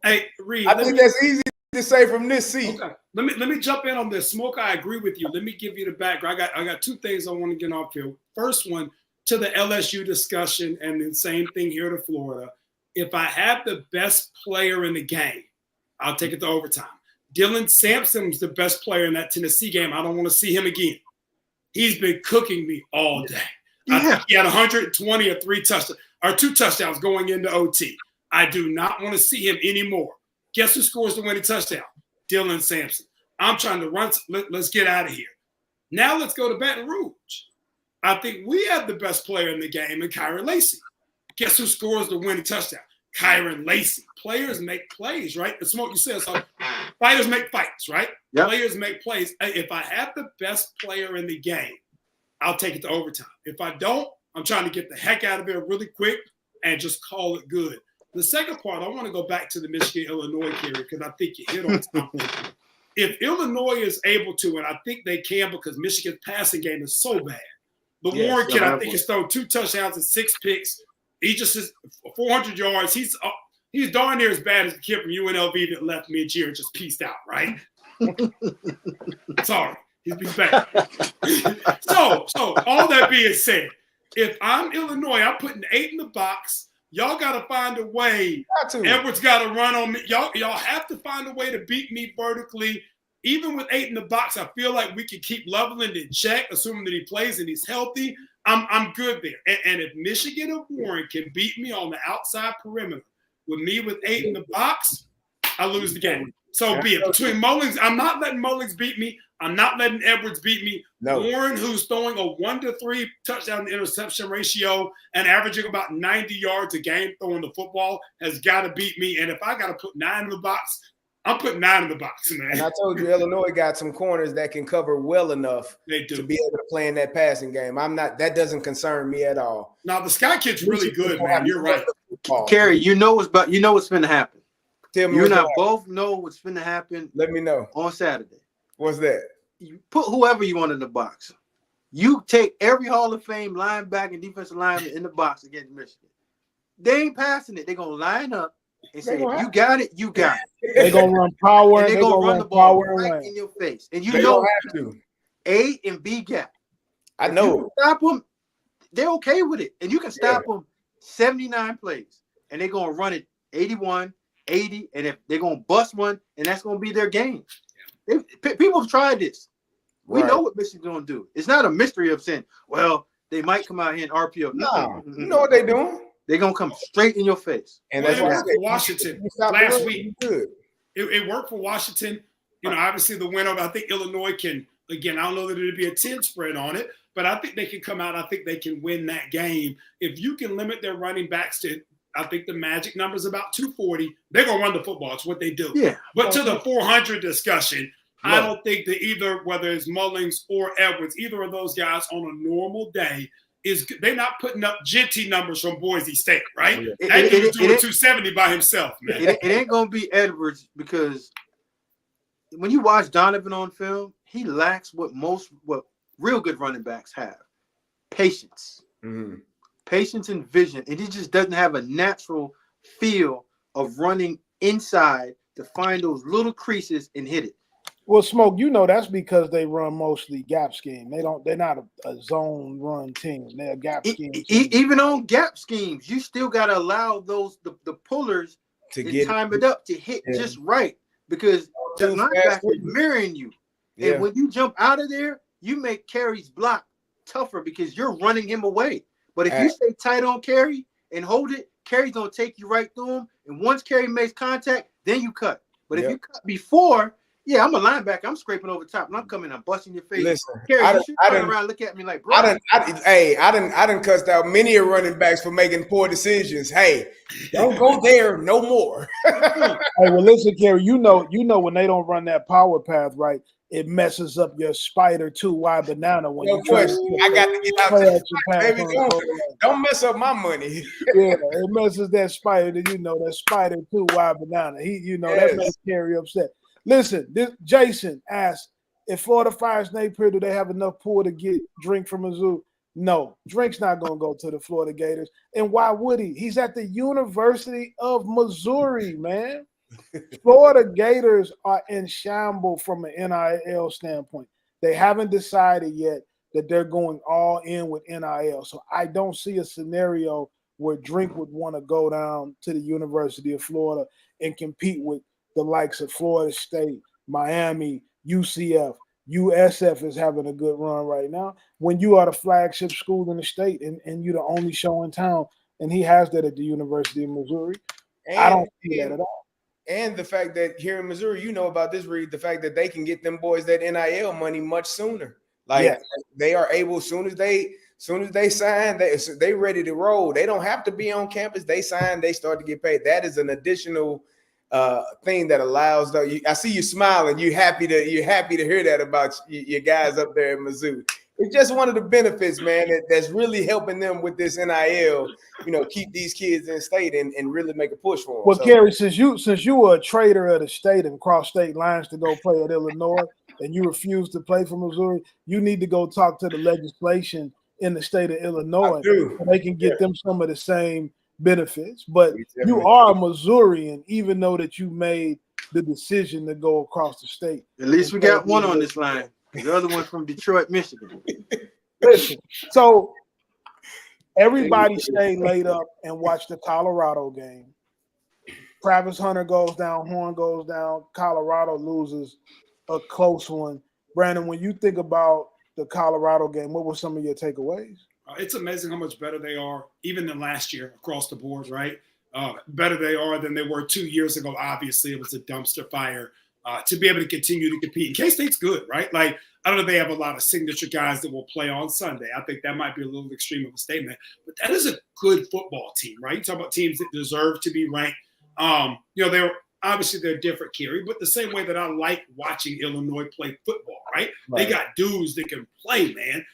Hey, Reed. I think that's easy to say from this seat. Okay. Let me jump in on this. Smoke, I agree with you. Let me give you the background. I got 2 things I want to get off here. First one, to the LSU discussion, and the same thing here to Florida. If I have the best player in the game, I'll take it to overtime. Dylan Sampson's the best player in that Tennessee game. I don't want to see him again. He's been cooking me all day. Yeah. I think he had 120 or 2 touchdowns going into OT. I do not want to see him anymore. Guess who scores the winning touchdown? Dylan Sampson. I'm trying to run. Let's get out of here. Now let's go to Baton Rouge. I think we have the best player in the game in Kyron Lacey. Guess who scores the winning touchdown? Kyron Lacey. Players make plays, right? The Smoke, you said so. Fighters make fights, right? Yep. Players make plays. If I have the best player in the game, I'll take it to overtime. If I don't, I'm trying to get the heck out of there really quick and just call it good. The second part, I want to go back to the Michigan-Illinois carry because I think you hit on something. If Illinois is able to, and I think they can because Michigan's passing game is so bad. The Warren kid, I think, has thrown 2 touchdowns and 6 picks. He just is 400 yards. He's darn near as bad as the kid from UNLV that left me and Jared just pieced out, right? Sorry. He's bad. So all that being said, if I'm Illinois, I'm putting 8 in the box. Y'all got to find a way. Edwards got to run on me. Y'all have to find a way to beat me vertically. Even with 8 in the box, I feel like we can keep leveling in check, assuming that he plays and he's healthy. I'm good there. And if Michigan or Warren can beat me on the outside perimeter with me with 8 in the box, I lose the game. So be it. Between Mullings, I'm not letting Mullings beat me. I'm not letting Edwards beat me. No. Warren, who's throwing a 1-to-3 touchdown to interception ratio and averaging about 90 yards a game throwing the football, has got to beat me. And if I got to put 9 in the box, I'm putting 9 in the box, man. And I told you, Illinois got some corners that can cover well enough to be able to play in that passing game. That doesn't concern me at all. Now the Sky Kid's really good, man. You're right. Carey, you know what's going to happen. Tell me you and I both know what's going to happen. Let me know. On Saturday. What's that? You put whoever you want in the box. You take every Hall of Fame linebacker and defensive lineman in the box against Michigan. They ain't passing it. They're going to line up and say, you got it, you got it. They're going to run power. And they're going to run the ball right in your face. And you know have to. A and B gap. I know. You stop them, they're okay with it. And you can stop them 79 plays. And they're going to run it 81, 80. And if they're going to bust one, and that's going to be their game. People have tried this. We know what Michigan's going to do. It's not a mystery of saying, well, they might come out here and RPO. No, you know what they're doing. They're going to come straight in your face. And that's what for Washington last week. It worked for Washington. You know, obviously the winner, I think Illinois can, again, I don't know that it'll be a 10 spread on it, but I think they can come out. I think they can win that game. If you can limit their running backs to, I think the magic number is about 240. They're going to run the football. It's what they do. Yeah. But to the 400 discussion, I don't think that either, whether it's Mullings or Edwards, either of those guys on a normal day, they're not putting up Genty numbers from Boise State, right? That dude's doing 270 by himself, man. It ain't going to be Edwards because when you watch Donovan on film, he lacks what real good running backs have. Patience. Mm-hmm. Patience and vision. And he just doesn't have a natural feel of running inside to find those little creases and hit it. Well, Smoke, you know that's because they run mostly gap scheme. They're not a zone run team. They're a gap scheme. Even on gap schemes, you still gotta allow those the pullers to time it up to hit just right because the linebacker is mirroring you. Yeah. And when you jump out of there, you make Carey's block tougher because you're running him away. But if you stay tight on Carey and hold it, Carey's gonna take you right through him. And once Carey makes contact, then you cut. But if you cut before, yeah, I'm a linebacker. I'm scraping over top, and I'm coming. I'm busting your face. Listen, Carey, you should turn around, and look at me like, bro. I done cussed out many of running backs for making poor decisions. Hey, don't go there no more. Hey, well, listen, Carey, you know when they don't run that power path right, it messes up your spider 2-wide banana when No question. I got to get out there. Baby, don't mess up my money. Yeah, it messes that spider. That spider 2-wide banana. That makes Carey upset. Listen, Jason asked, if Florida fires Napier, do they have enough pool to get Drink from Mizzou? No, Drink's not going to go to the Florida Gators. And why would he? He's at the University of Missouri, man. Florida Gators are in shambles from an NIL standpoint. They haven't decided yet that they're going all in with NIL. So I don't see a scenario where Drink would want to go down to the University of Florida and compete with the likes of Florida State, Miami, UCF. USF is having a good run right now. When you are the flagship school in the state and you're the only show in town, and he has that at the University of Missouri, I don't see that at all. And the fact that here in Missouri, about this, Reed, the fact that they can get them boys that NIL money much sooner. Like they are able, soon as they sign, they ready to roll. They don't have to be on campus. They sign, they start to get paid. That is an additional thing that allows. I see you smiling. You're happy to hear that about your guys up there in Mizzou. It's just one of the benefits, man, that's really helping them with this NIL, keep these kids in state and really make a push for them. Well, Carey, since you were a traitor of the state and crossed state lines to go play at Illinois and you refused to play for Missouri, you need to go talk to the legislation in the state of Illinois so they can get them some of the same benefits. But you are a Missourian, even though that you made the decision to go across the state. At least we got one on this line. The other one from Detroit, Michigan. Listen, so everybody stay laid up and watch the Colorado game. Travis Hunter goes down, Horn goes down, Colorado loses a close one. Brandon, when you think about the Colorado game, what were some of your takeaways? It's amazing how much better they are, even than last year across the board, right? Better they are than they were 2 years ago. Obviously, it was a dumpster fire. To be able to continue to compete. And K-State's good, right? Like, I don't know if they have a lot of signature guys that will play on Sunday. I think that might be a little extreme of a statement. But that is a good football team, right? You talk about teams that deserve to be ranked. They're different, Carey, but the same way that I like watching Illinois play football, right? They got dudes that can play, man.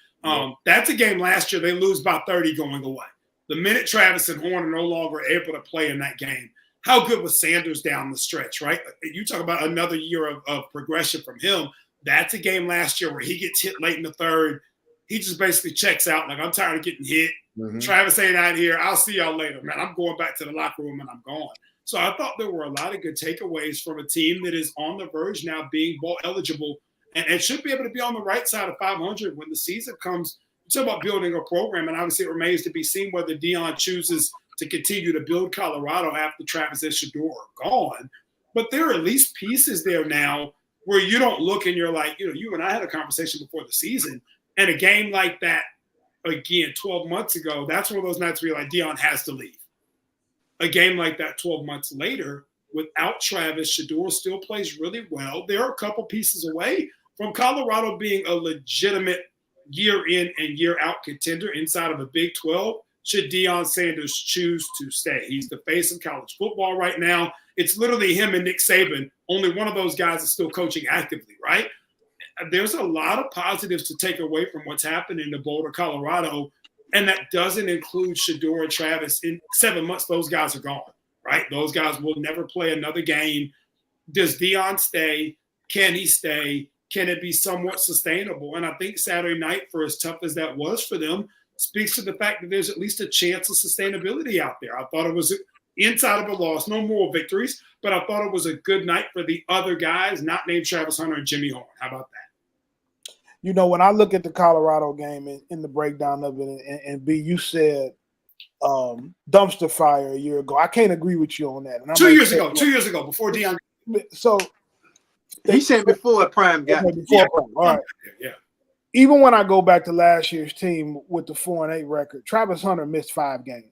That's a game last year. They lose by 30 going away. The minute Travis and Horn are no longer able to play in that game, how good was Sanders down the stretch, right? You talk about another year of progression from him. That's a game last year where he gets hit late in the third. He just basically checks out, like, I'm tired of getting hit. Mm-hmm. Travis ain't out here. I'll see y'all later, man. I'm going back to the locker room and I'm gone. So I thought there were a lot of good takeaways from a team that is on the verge now of being bowl eligible and should be able to be on the right side of 500 when the season comes. You talk about building a program, and obviously it remains to be seen whether Deion chooses to continue to build Colorado after Travis and Shedeur are gone. But there are at least pieces there now where you don't look and you're like, you and I had a conversation before the season, and a game like that, again, 12 months ago, that's one of those nights where you're like, Deion has to leave. A game like that 12 months later, without Travis, Shedeur still plays really well. There are a couple pieces away from Colorado being a legitimate year in and year out contender inside of a Big 12. Should Deion Sanders choose to stay? He's the face of college football right now. It's literally him and Nick Saban. Only one of those guys is still coaching actively, right? There's a lot of positives to take away from what's happening in Boulder, Colorado, and that doesn't include Shedeur and Travis. In 7 months, those guys are gone, right? Those guys will never play another game. Does Deion stay? Can he stay? Can it be somewhat sustainable? And I think Saturday night, for as tough as that was for them, speaks to the fact that there's at least a chance of sustainability out there. I thought it was inside of a loss, no moral victories, but I thought it was a good night for the other guys, not named Travis Hunter and Jimmy Horn. How about that? When I look at the Colorado game and in the breakdown of it, and B, you said dumpster fire a year ago. I can't agree with you on that. And 2 years ago, before Deion. So he said before Prime got before Prime. All right. Yeah. even when I go back to last year's team with the 4-8 record, Travis Hunter missed 5 games,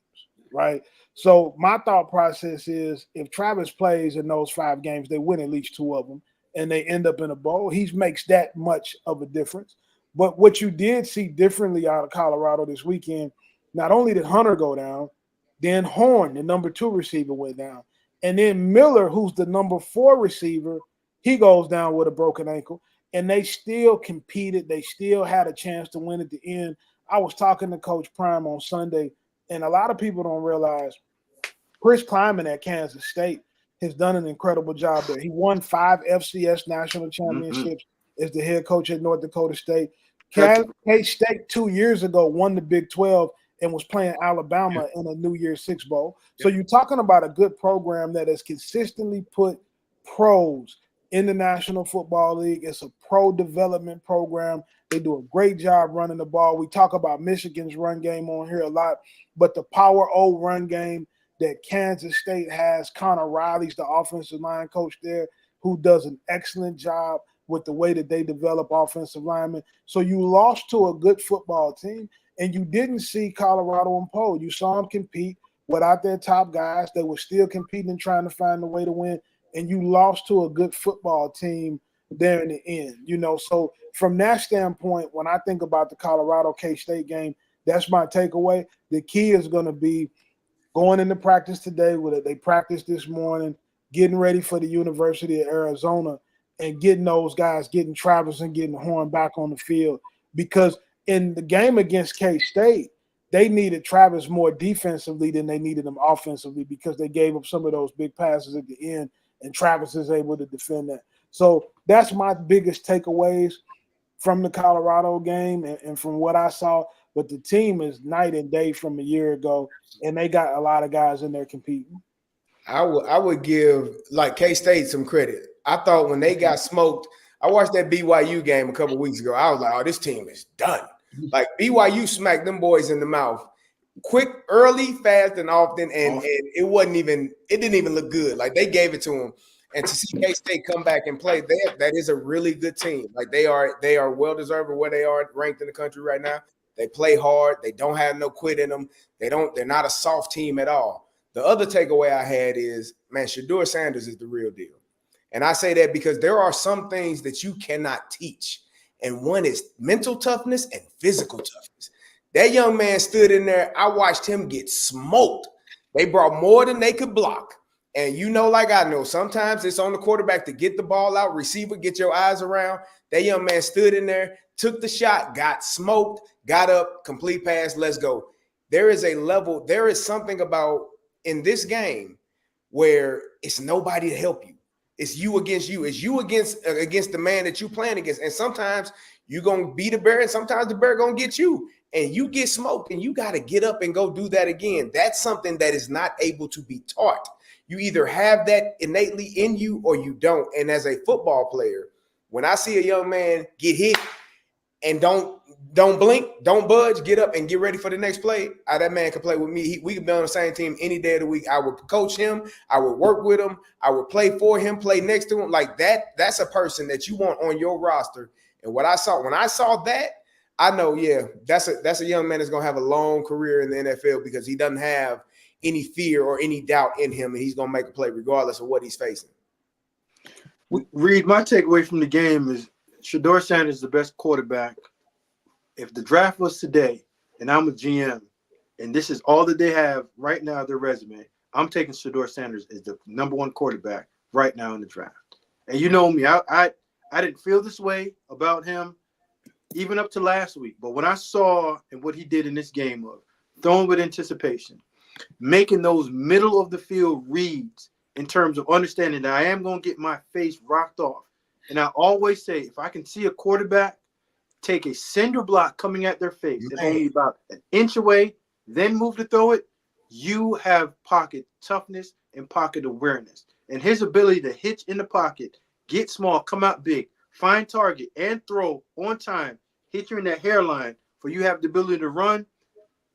right? So my thought process is if Travis plays in those 5 games, they win at least 2 of them, and they end up in a bowl. He makes that much of a difference. But what you did see differently out of Colorado this weekend, not only did Hunter go down, then Horn, the number 2 receiver, went down. And then Miller, who's the number 4 receiver, he goes down with a broken ankle. And they still competed. They still had a chance to win at the end. I was talking to Coach Prime on Sunday, and a lot of people don't realize Chris Kleiman at Kansas State has done an incredible job there. He won 5 FCS national championships as the head coach at North Dakota State. K-State 2 years ago won the Big 12 and was playing Alabama in a New Year's Six Bowl. So you're talking about a good program that has consistently put pros in the National Football League. It's a pro development program. They do a great job running the ball. We talk about Michigan's run game on here a lot, but the power O run game that Kansas State has, Connor Riley's the offensive line coach there, who does an excellent job with the way that they develop offensive linemen. So you lost to a good football team, and you didn't see Colorado impose. You saw them compete without their top guys. They were still competing and trying to find a way to win, and you lost to a good football team there in the end. You know, so from that standpoint, when I think about the Colorado K-State game, that's my takeaway. The key is going to be going into practice today with it. They practiced this morning, getting ready for the University of Arizona, and getting those guys, getting Travis and getting Horn back on the field. Because in the game against K-State, they needed Travis more defensively than they needed him offensively because they gave up some of those big passes at the end, and Travis is able to defend that. So that's my biggest takeaways from the Colorado game and from what I saw. But the team is night and day from a year ago, and they got a lot of guys in there competing. I would give like K-State some credit. I thought when they got smoked, I watched that BYU game a couple of weeks ago. I was like, oh, this team is done. Like BYU smacked them boys in the mouth quick, early, fast, and often, and it didn't even look good. Like they gave it to them. And to see K-State come back and play, that is a really good team. Like they are well deserved of where they are ranked in the country right now. They play hard. They don't have no quit in them. They're not a soft team at all. The other takeaway I had is, man, Shedeur Sanders is the real deal. And I say that because there are some things that you cannot teach. And one is mental toughness and physical toughness. That young man stood in there. I watched him get smoked. They brought more than they could block. And you know, like I know, sometimes it's on the quarterback to get the ball out, receiver, get your eyes around. That young man stood in there, took the shot, got smoked, got up, complete pass, let's go. There is a level, there is something about in this game where it's nobody to help you. It's you against you. It's you against the man that you playing against. And sometimes you're going to beat a bear, and sometimes the bear going to get you. And you get smoked, and you got to get up and go do that again. That's something that is not able to be taught. You either have that innately in you or you don't. And as a football player, when I see a young man get hit and don't blink, don't budge, get up and get ready for the next play, that man can play with me. We can be on the same team any day of the week. I would coach him. I would work with him. I would play for him, play next to him. Like that's a person that you want on your roster. And when I saw that, I know, yeah, that's a young man that's going to have a long career in the NFL because he doesn't have any fear or any doubt in him, and he's going to make a play regardless of what he's facing. Reed, my takeaway from the game is Shedeur Sanders is the best quarterback. If the draft was today and I'm a GM and this is all that they have right now, their resume, I'm taking Shedeur Sanders as the number 1 quarterback right now in the draft. And you know me, I didn't feel this way about him even up to last week. But when I saw and what he did in this game of throwing with anticipation, making those middle of the field reads in terms of understanding that I am going to get my face rocked off. And I always say, if I can see a quarterback take a cinder block coming at their face and only about an inch away, then move to throw it, you have pocket toughness and pocket awareness. And his ability to hitch in the pocket, get small, come out big, find target, and throw on time, hit you in that hairline for you have the ability to run.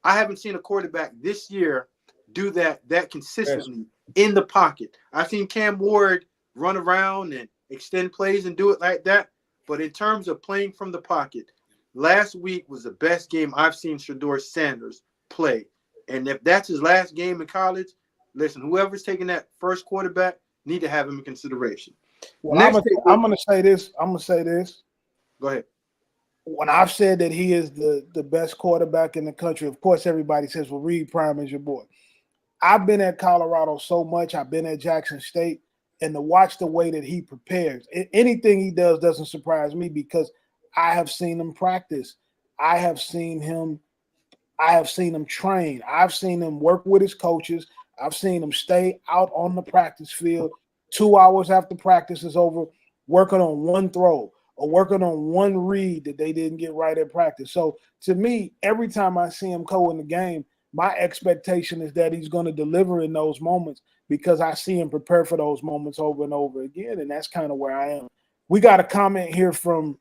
I haven't seen a quarterback this year do that consistently in the pocket. I've seen Cam Ward run around and extend plays and do it like that. But in terms of playing from the pocket, last week was the best game I've seen Shedeur Sanders play. And if that's his last game in college, listen, whoever's taking that first quarterback need to have him in consideration. Well, I'm gonna say this. I'm gonna say this. Go ahead. When I've said that he is the best quarterback in the country, of course everybody says, well, Reed Prime is your boy. I've been at Colorado so much. I've been at Jackson State, and to watch the way that he prepares, anything he does doesn't surprise me because I have seen him practice. I have seen him train. I've seen him work with his coaches. I've seen him stay out on the practice field 2 hours after practice is over, working on one throw or working on one read that they didn't get right at practice. So to me, every time I see him go in the game, my expectation is that he's going to deliver in those moments because I see him prepare for those moments over and over again, and that's kind of where I am. We got a comment here from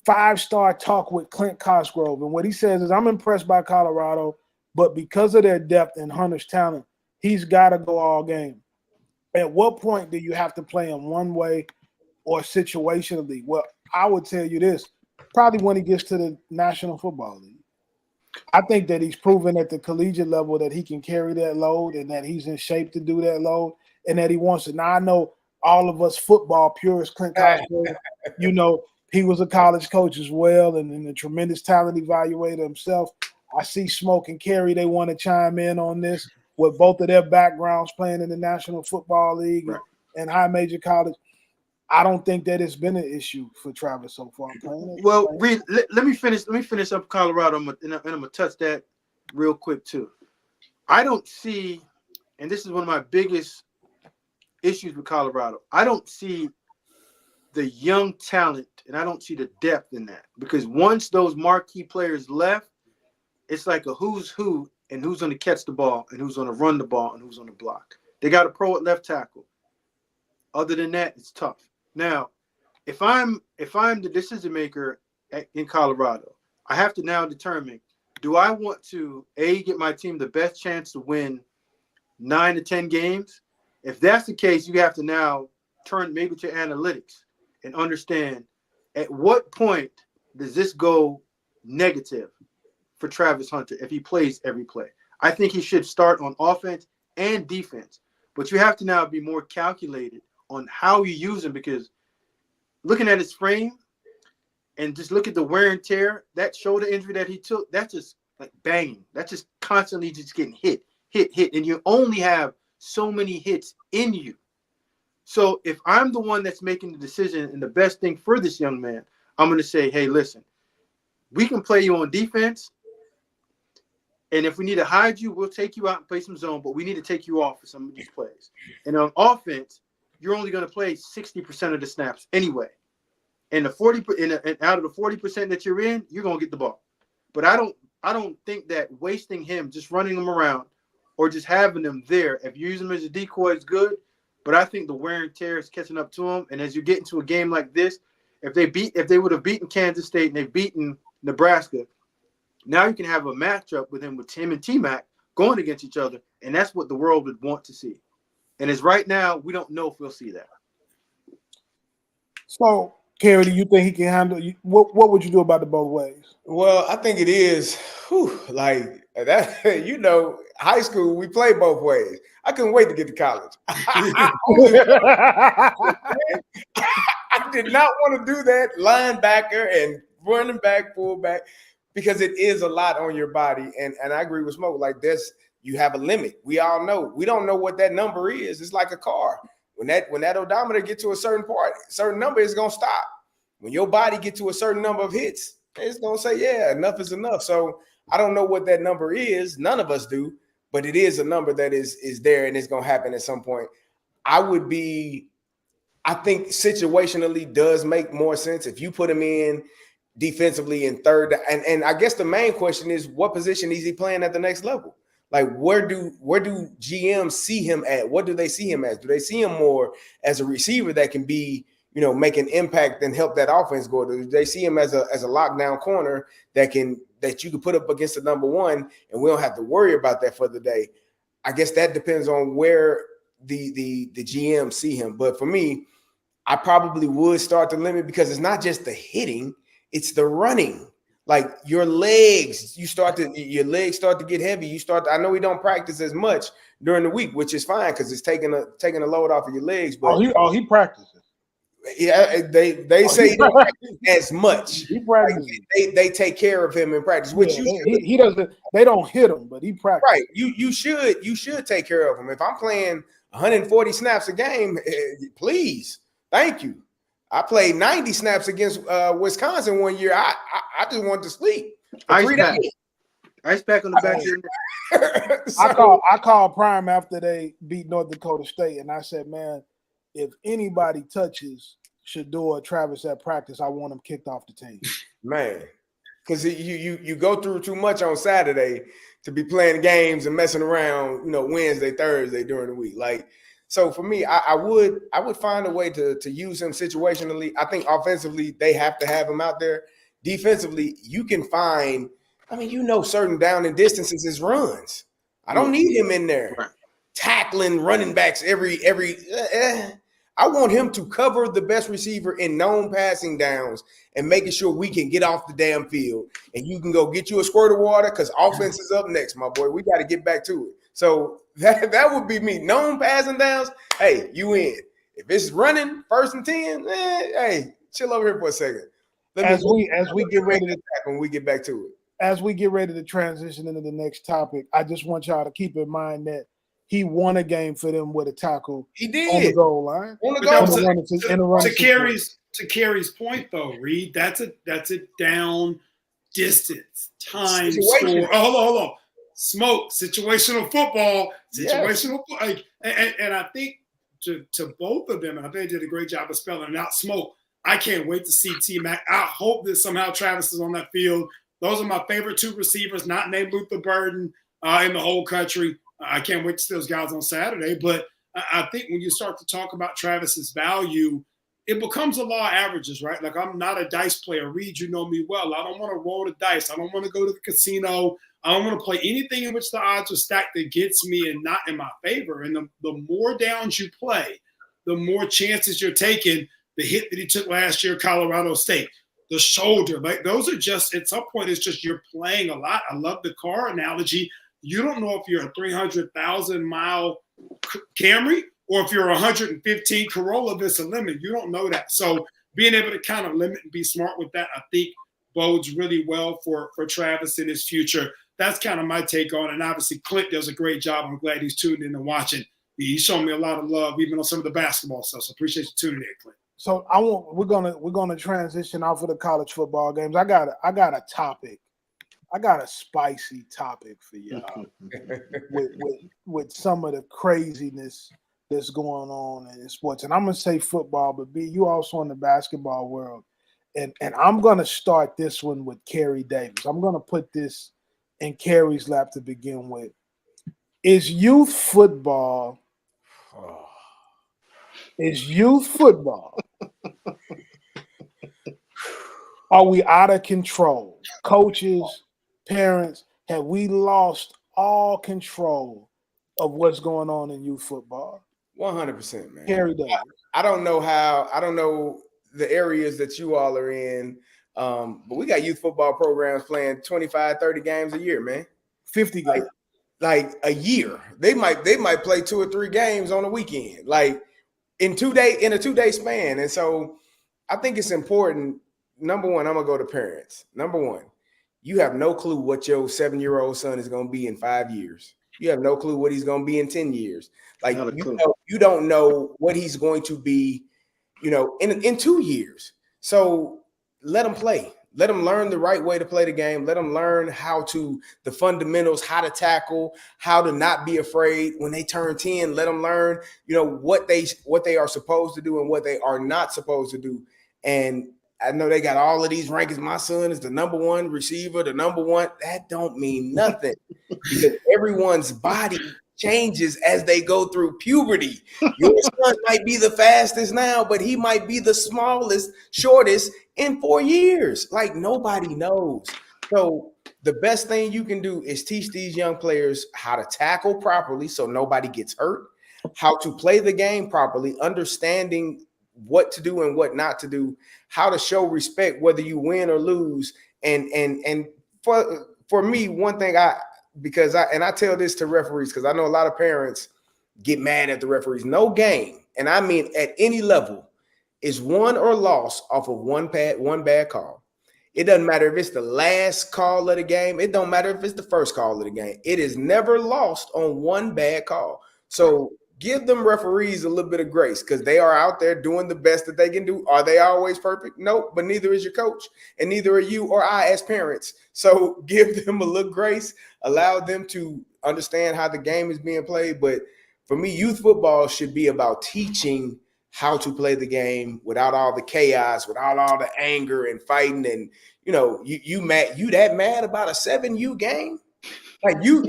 5-Star Talk with Clint Cosgrove, and what he says is, I'm impressed by Colorado, but because of their depth and Hunter's talent, he's got to go all game. At what point do you have to play him one way or situationally? Well, I would tell you this, probably when he gets to the National Football League. I think that he's proven at the collegiate level that he can carry that load and that he's in shape to do that load and that he wants it. Now, I know all of us football purists, Clint Cosgrove, you know, he was a college coach as well and a tremendous talent evaluator himself. I see Smoke and Carey, they want to chime in on this with both of their backgrounds playing in the National Football League and high major college. I don't think that it's been an issue for Travis so far. Well, Reed, let me finish up Colorado, and I'm going to touch that real quick too. I don't see, and this is one of my biggest issues with Colorado, I don't see the young talent, and I don't see the depth in that. Because once those marquee players left, it's like a who's who and who's going to catch the ball and who's going to run the ball and who's going to block. They got a pro at left tackle. Other than that, it's tough. Now, if I'm the decision maker in Colorado, I have to now determine, do I want to, A, get my team the best chance to win 9 to 10 games? If that's the case, you have to now turn maybe to analytics and understand at what point does this go negative for Travis Hunter if he plays every play. I think he should start on offense and defense, but you have to now be more calculated on how you use him, because looking at his frame and just look at the wear and tear, that shoulder injury that he took, that's just like banging. That's just constantly just getting hit. And you only have so many hits in you. So if I'm the one that's making the decision and the best thing for this young man, I'm going to say, hey, listen, we can play you on defense. And if we need to hide you, we'll take you out and play some zone, but we need to take you off for some of these plays. And on offense, you're only going to play 60% of the snaps anyway. And and out of the 40% that you're in, you're going to get the ball. But I don't think that wasting him, just running him around or just having him there, if you use him as a decoy, is good. But I think the wear and tear is catching up to him. And as you get into a game like this, if they would have beaten Kansas State and they've beaten Nebraska, now you can have a matchup with him and T-Mac going against each other. And that's what the world would want to see. And as right now, we don't know if we'll see that. So, Carey, do you think he can handle – what would you do about the both ways? Well, I think it is like that. You know, high school, we play both ways. I couldn't wait to get to college. I did not want to do that linebacker and running back, fullback, because it is a lot on your body. And I agree with Smoke. Like this, you have a limit. We all know. We don't know what that number is. It's like a car. When that odometer gets to a certain number, it's gonna stop. When your body gets to a certain number of hits, it's gonna say, yeah, enough is enough. So I don't know what that number is. None of us do, but it is a number that is there and it's gonna happen at some point. I think situationally does make more sense if you put him in defensively in third. And I guess the main question is, what position is he playing at the next level? Like, where do GMs see him at? What do they see him as? Do they see him more as a receiver that can be, make an impact and help that offense go? Do they see him as a lockdown corner that you can put up against the number one and we don't have to worry about that for the day? I guess that depends on where the GM see him. But for me, I probably would start to limit, because it's not just the hitting, it's the running. Like your legs, your legs start to get heavy. I know we don't practice as much during the week, which is fine because it's taking a load off of your legs. But he practices. Yeah, they say he don't practice as much. He practices. Like they take care of him in practice, which he doesn't. They don't hit him, but he practices. Right. You should take care of him. If I'm playing 140 snaps a game, please, thank you. I played 90 snaps against Wisconsin one year. I just wanted to sleep. Ice pack on the back of your neck. I called Prime after they beat North Dakota State, and I said, man, if anybody touches Shedeur Travis at practice, I want him kicked off the team. Man, because you go through too much on Saturday to be playing games and messing around, Wednesday, Thursday during the week. Like, so for me, I would find a way to use him situationally. I think offensively, they have to have him out there. Defensively, you can find, certain down and distances is runs. I don't need him in there tackling running backs every. I want him to cover the best receiver in known passing downs and making sure we can get off the damn field. And you can go get you a squirt of water because offense is up next, my boy. We got to get back to it. So that would be me. Known passing downs, hey, you in. If it's running 1st and 10, hey, chill over here for a second. As we get ready to when we get back to it. As we get ready to transition into the next topic, I just want y'all to keep in mind that he won a game for them with a tackle. He did on the goal line. To Carey's point, though, Reed, that's a down distance time score. Oh, hold on. Smoke, situational football, and I think to both of them, and I think they did a great job of spelling it out. Smoke. I can't wait to see T-Mac. I hope that somehow Travis is on that field. Those are my favorite two receivers, not named Luther Burden in the whole country. I can't wait to see those guys on Saturday. But I think when you start to talk about Travis's value, it becomes a law of averages, right? Like, I'm not a dice player. Reed, you know me well. I don't want to roll the dice. I don't want to go to the casino. I don't want to play anything in which the odds are stacked that gets me and not in my favor. And the more downs you play, the more chances you're taking. The hit that he took last year, Colorado State, the shoulder, like those are just, at some point, it's just you're playing a lot. I love the car analogy. You don't know if you're a 300,000-mile Camry or if you're a 115 Corolla Vista Lemon. You don't know that. So being able to kind of limit and be smart with that, I think bodes really well for Travis in his future. That's kind of my take on it. And obviously, Clint does a great job. I'm glad he's tuned in and watching. He's shown me a lot of love, even on some of the basketball stuff. So appreciate you tuning in, Clint. So we're gonna transition off of the college football games. I got a topic. I got a spicy topic for y'all with some of the craziness that's going on in sports. And I'm gonna say football, but B, you also in the basketball world. And I'm gonna start this one with Carey Davis. I'm gonna put this in Carey's lap to begin with. Is youth football? Are we out of control? Coaches, parents, have we lost all control of what's going on in youth football? 100%, man. Carey Davis. I don't know the areas that you all are in, but we got youth football programs playing 25, 30 games a year, man. 50 games. Like a year. They might play 2 or 3 games on a weekend. Like, in a 2-day span. And so I think it's important. Number one, I'm gonna go to parents. Number one, you have no clue what your 7-year-old son is gonna be in 5 years. You have no clue what he's gonna be in 10 years. Like, you don't know what he's going to be, in 2 years. So let him play. Let them learn the right way to play the game. Let them learn the fundamentals, how to tackle, how to not be afraid. When they turn 10, let them learn, what they are supposed to do and what they are not supposed to do. And I know they got all of these rankings. My son is the number 1 receiver, the number 1. That don't mean nothing because everyone's body changes as they go through puberty. Your son might be the fastest now, but he might be the smallest, shortest in 4 years. Like, nobody knows. So the best thing you can do is teach these young players how to tackle properly so nobody gets hurt, how to play the game properly, understanding what to do and what not to do, how to show respect whether you win or lose, And for me, one thing I tell this to referees, because I know a lot of parents get mad at the referees. No game, and I mean at any level, is won or lost off of one bad call. It doesn't matter if it's the last call of the game. It don't matter if it's the first call of the game. It is never lost on one bad call. So give them referees a little bit of grace, because they are out there doing the best that they can do. Are they always perfect? Nope, but neither is your coach, and neither are you or I as parents. So give them a little grace, allow them to understand how the game is being played. But for me, youth football should be about teaching how to play the game without all the chaos, without all the anger and fighting. And you that mad about a 7U game? Like you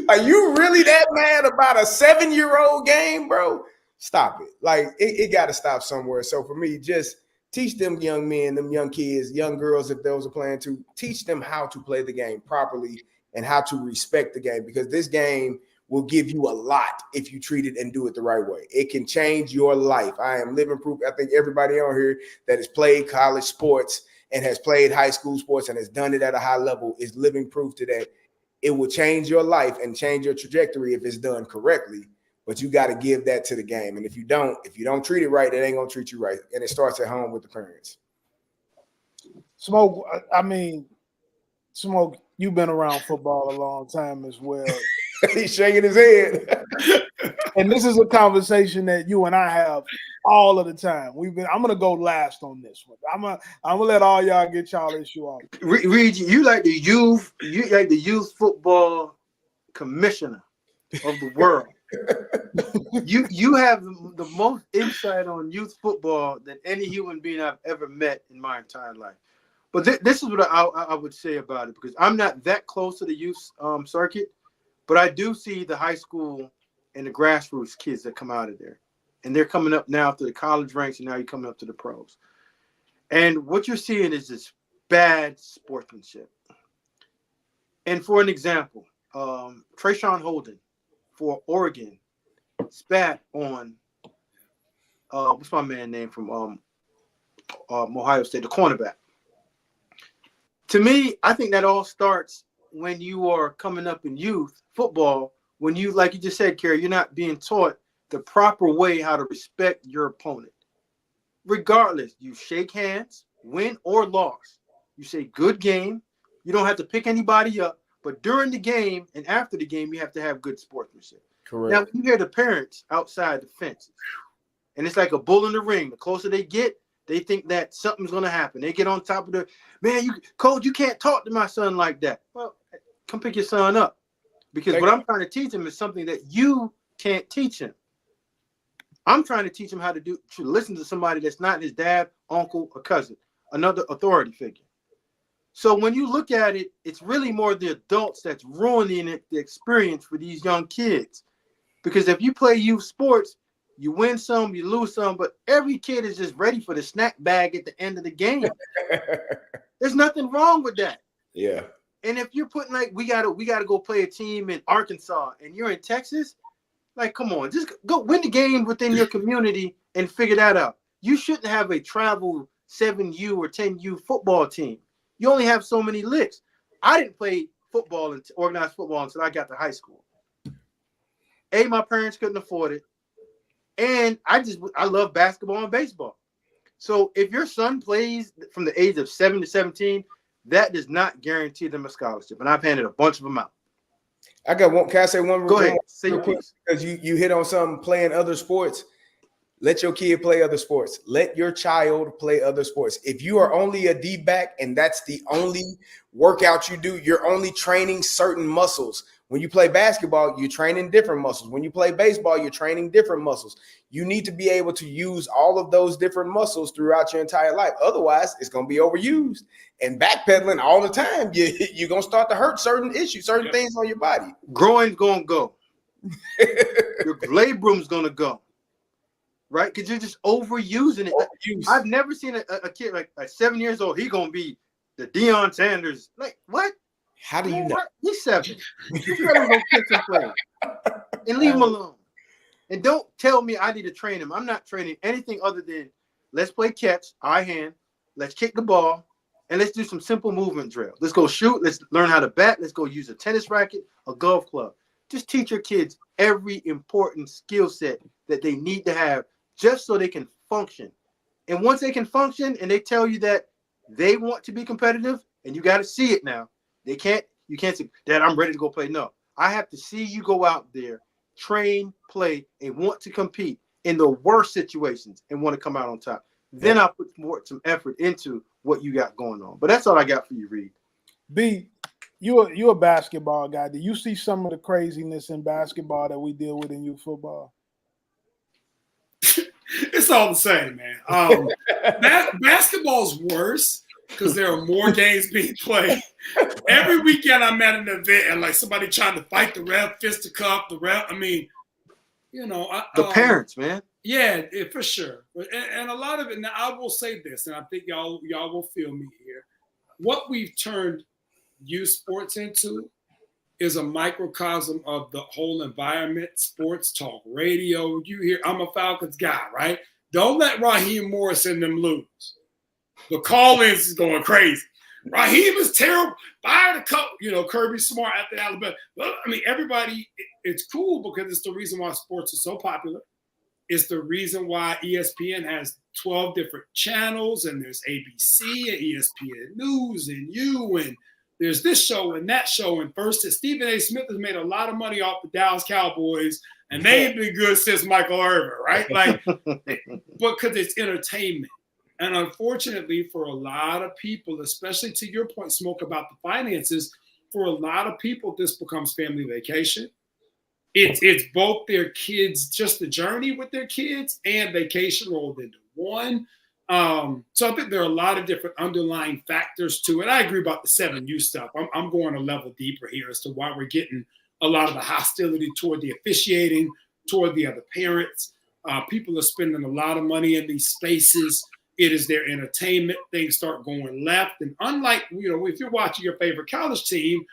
are you really that mad about a 7-year-old game, bro? Stop it. Like it got to stop somewhere. So for me, just teach them young men, them young kids, young girls, if those are playing, to teach them how to play the game properly and how to respect the game, because this game will give you a lot if you treat it and do it the right way. It can change your life. I am living proof. I think everybody on here that has played college sports and has played high school sports and has done it at a high level is living proof to that. It will change your life and change your trajectory if it's done correctly. But you got to give that to the game. And if you don't treat it right, it ain't going to treat you right. And it starts at home with the parents. Smoke, you've been around football a long time as well. He's shaking his head. And this is a conversation that you and I have all of the time. I'm gonna go last on this one. I'm gonna let all y'all get y'all issue off. Reed, you like the youth football commissioner of the world. you have the most insight on youth football than any human being I've ever met in my entire life. But this is what I would say about it, because I'm not that close to the youth circuit, but I do see the high school and the grassroots kids that come out of there. And they're coming up now to the college ranks, and now you're coming up to the pros. And what you're seeing is this bad sportsmanship. And for an example, Trayshawn Holden for Oregon spat on, what's my man name from Ohio State, the cornerback. To me, I think that all starts when you are coming up in youth football, when you, like you just said, Carey, you're not being taught the proper way how to respect your opponent. Regardless, you shake hands, win or loss. You say good game. You don't have to pick anybody up, but during the game and after the game, you have to have good sportsmanship. Correct. Now, you hear the parents outside the fences, and it's like a bull in the ring. The closer they get, they think that something's going to happen. They get on top of the, man, Coach, you can't talk to my son like that. Well, come pick your son up. Because what I'm trying to teach him is something that you can't teach him. I'm trying to teach him how to listen to somebody that's not his dad, uncle, or cousin, another authority figure. So when you look at it, it's really more the adults that's ruining the experience for these young kids. Because if you play youth sports, you win some, you lose some, but every kid is just ready for the snack bag at the end of the game. There's nothing wrong with that. Yeah. And if you're putting we gotta go play a team in Arkansas and you're in Texas, like, come on, just go win the game within your community and figure that out. You shouldn't have a travel 7U or 10U football team. You only have so many licks. I didn't play football and organized football until I got to high school. My parents couldn't afford it. And I love basketball and baseball. So if your son plays from the age of 7 to 17, that does not guarantee them a scholarship. And I've handed a bunch of them out. I got one. Can I say one? Go ahead. Say your piece. Because you hit on something, playing other sports. Let your kid play other sports. Let your child play other sports. If you are only a D-back and that's the only workout you do, you're only training certain muscles. When you play basketball, you're training different muscles. When you play baseball, you're training different muscles. You need to be able to use all of those different muscles throughout your entire life. Otherwise, it's going to be overused. And backpedaling all the time, you're going to start to hurt certain issues, certain things on your body. Growing's going to go. Your labrum's going to go. Right? Because you're just overusing it. I've never seen a kid like 7 years old. He's going to be the Deion Sanders. Like, what? How do you know? He's 7. You let him go catch and play. And leave him alone. And don't tell me I need to train him. I'm not training anything other than let's play catch, eye hand, let's kick the ball, and let's do some simple movement drill. Let's go shoot. Let's learn how to bat. Let's go use a tennis racket, a golf club. Just teach your kids every important skill set that they need to have just so they can function. And once they can function and they tell you that they want to be competitive, and you got to see it now. You can't say, Dad, I'm ready to go play. No, I have to see you go out there, train, play, and want to compete in the worst situations and want to come out on top. Then I'll put some effort into what you got going on. But that's all I got for you, Reed. B, you're a basketball guy. Do you see some of the craziness in basketball that we deal with in youth football? It's all the same, man. Basketball's worse because there are more games being played. Every weekend I'm at an event and like somebody trying to fight the ref, fisticuff the ref. I mean, the parents, man. Yeah, for sure. And a lot of it. Now I will say this, and I think y'all will feel me here. What we've turned youth sports into is a microcosm of the whole environment. Sports talk radio. You hear, I'm a Falcons guy, right? Don't let Raheem Morris and them lose. The call-ins is going crazy. Raheem is terrible. Fire the coach. Kirby Smart at the Alabama. I mean, everybody, it's cool because it's the reason why sports is so popular. It's the reason why ESPN has 12 different channels, and there's ABC and ESPN News and and there's this show and that show. And first, Stephen A. Smith has made a lot of money off the Dallas Cowboys, and they ain't been good since Michael Irvin, right? Like, because it's entertainment. And unfortunately, for a lot of people, especially to your point, Smoke, about the finances, for a lot of people, this becomes family vacation. It's both their kids, just the journey with their kids, and vacation rolled into one. So I think there are a lot of different underlying factors to it. I agree about the 7U stuff. I'm going a level deeper here as to why we're getting a lot of the hostility toward the officiating, toward the other parents. People are spending a lot of money in these spaces. It is their entertainment. Things start going left. And unlike, if you're watching your favorite college team,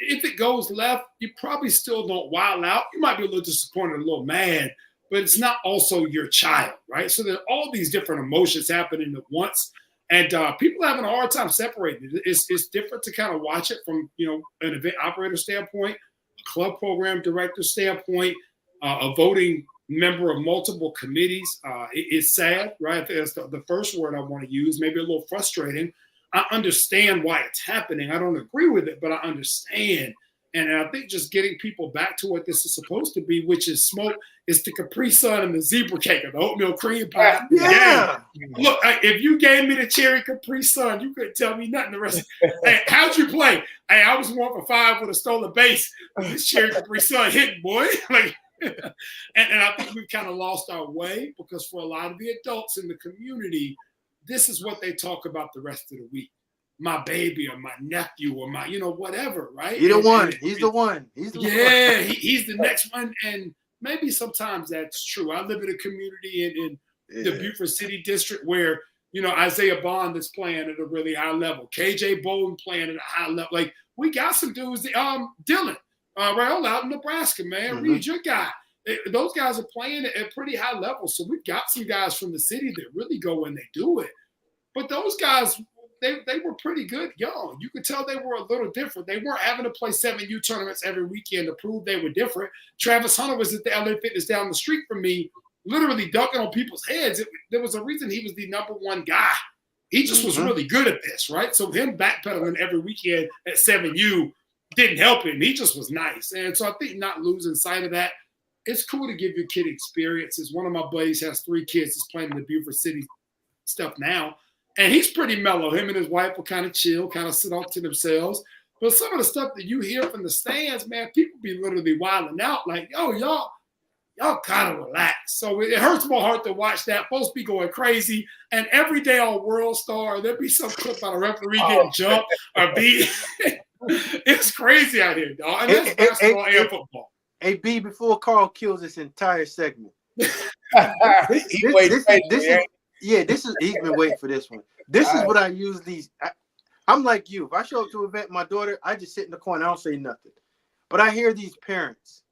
if it goes left, you probably still don't wild out. You might be a little disappointed, a little mad, but it's not also your child, right? So there are all these different emotions happening at once, and people are having a hard time separating it. It's different to kind of watch it from, an event operator standpoint, a club program director standpoint, a voting member of multiple committees. It's sad, right? That's the first word I want to use, maybe a little frustrating. I understand why it's happening. I don't agree with it, but I understand. And I think just getting people back to what this is supposed to be, which is smoke, is the Capri Sun and the zebra cake and the oatmeal cream pie. Yeah. Look, if you gave me the cherry Capri Sun, you couldn't tell me nothing. The rest. Hey, how'd you play? Hey, I was 1 for 5 with a stolen base. This cherry Capri Sun hitting, boy. And I think we've kind of lost our way because for a lot of the adults in the community, this is what they talk about the rest of the week. My baby or my nephew or my, whatever, right? He's the one. He's the one. He's the next one. And maybe sometimes that's true. I live in a community in the Beaufort City District where, Isaiah Bond is playing at a really high level. KJ Bolden playing at a high level. Like, we got some dudes, Dylan, Raiola out in Nebraska, man. Mm-hmm. Reed, your guy. Those guys are playing at pretty high levels. So we've got some guys from the city that really go and they do it. But those guys, they were pretty good young. You could tell they were a little different. They weren't having to play 7U tournaments every weekend to prove they were different. Travis Hunter was at the LA Fitness down the street from me, literally dunking on people's heads. There was a reason he was the #1 guy. He just was really good at this, right? So him backpedaling every weekend at 7U didn't help him. He just was nice. And so I think not losing sight of that, it's cool to give your kid experiences. One of my buddies has 3 kids that's playing in the Beaufort City stuff now. And he's pretty mellow. Him and his wife will kind of chill, kind of sit off to themselves. But some of the stuff that you hear from the stands, man, people be literally wilding out like, yo, y'all kind of relax. So it hurts my heart to watch that. Folks be going crazy. And every day on World Star, there'll be some clip about a referee getting jumped or beat. It's crazy out here, dog. And that's basketball and football. Hey, B, before Carl kills this entire segment. He's been waiting for this one. This is what I usually. I'm like you. If I show up to an event, my daughter, I just sit in the corner. I don't say nothing. But I hear these parents,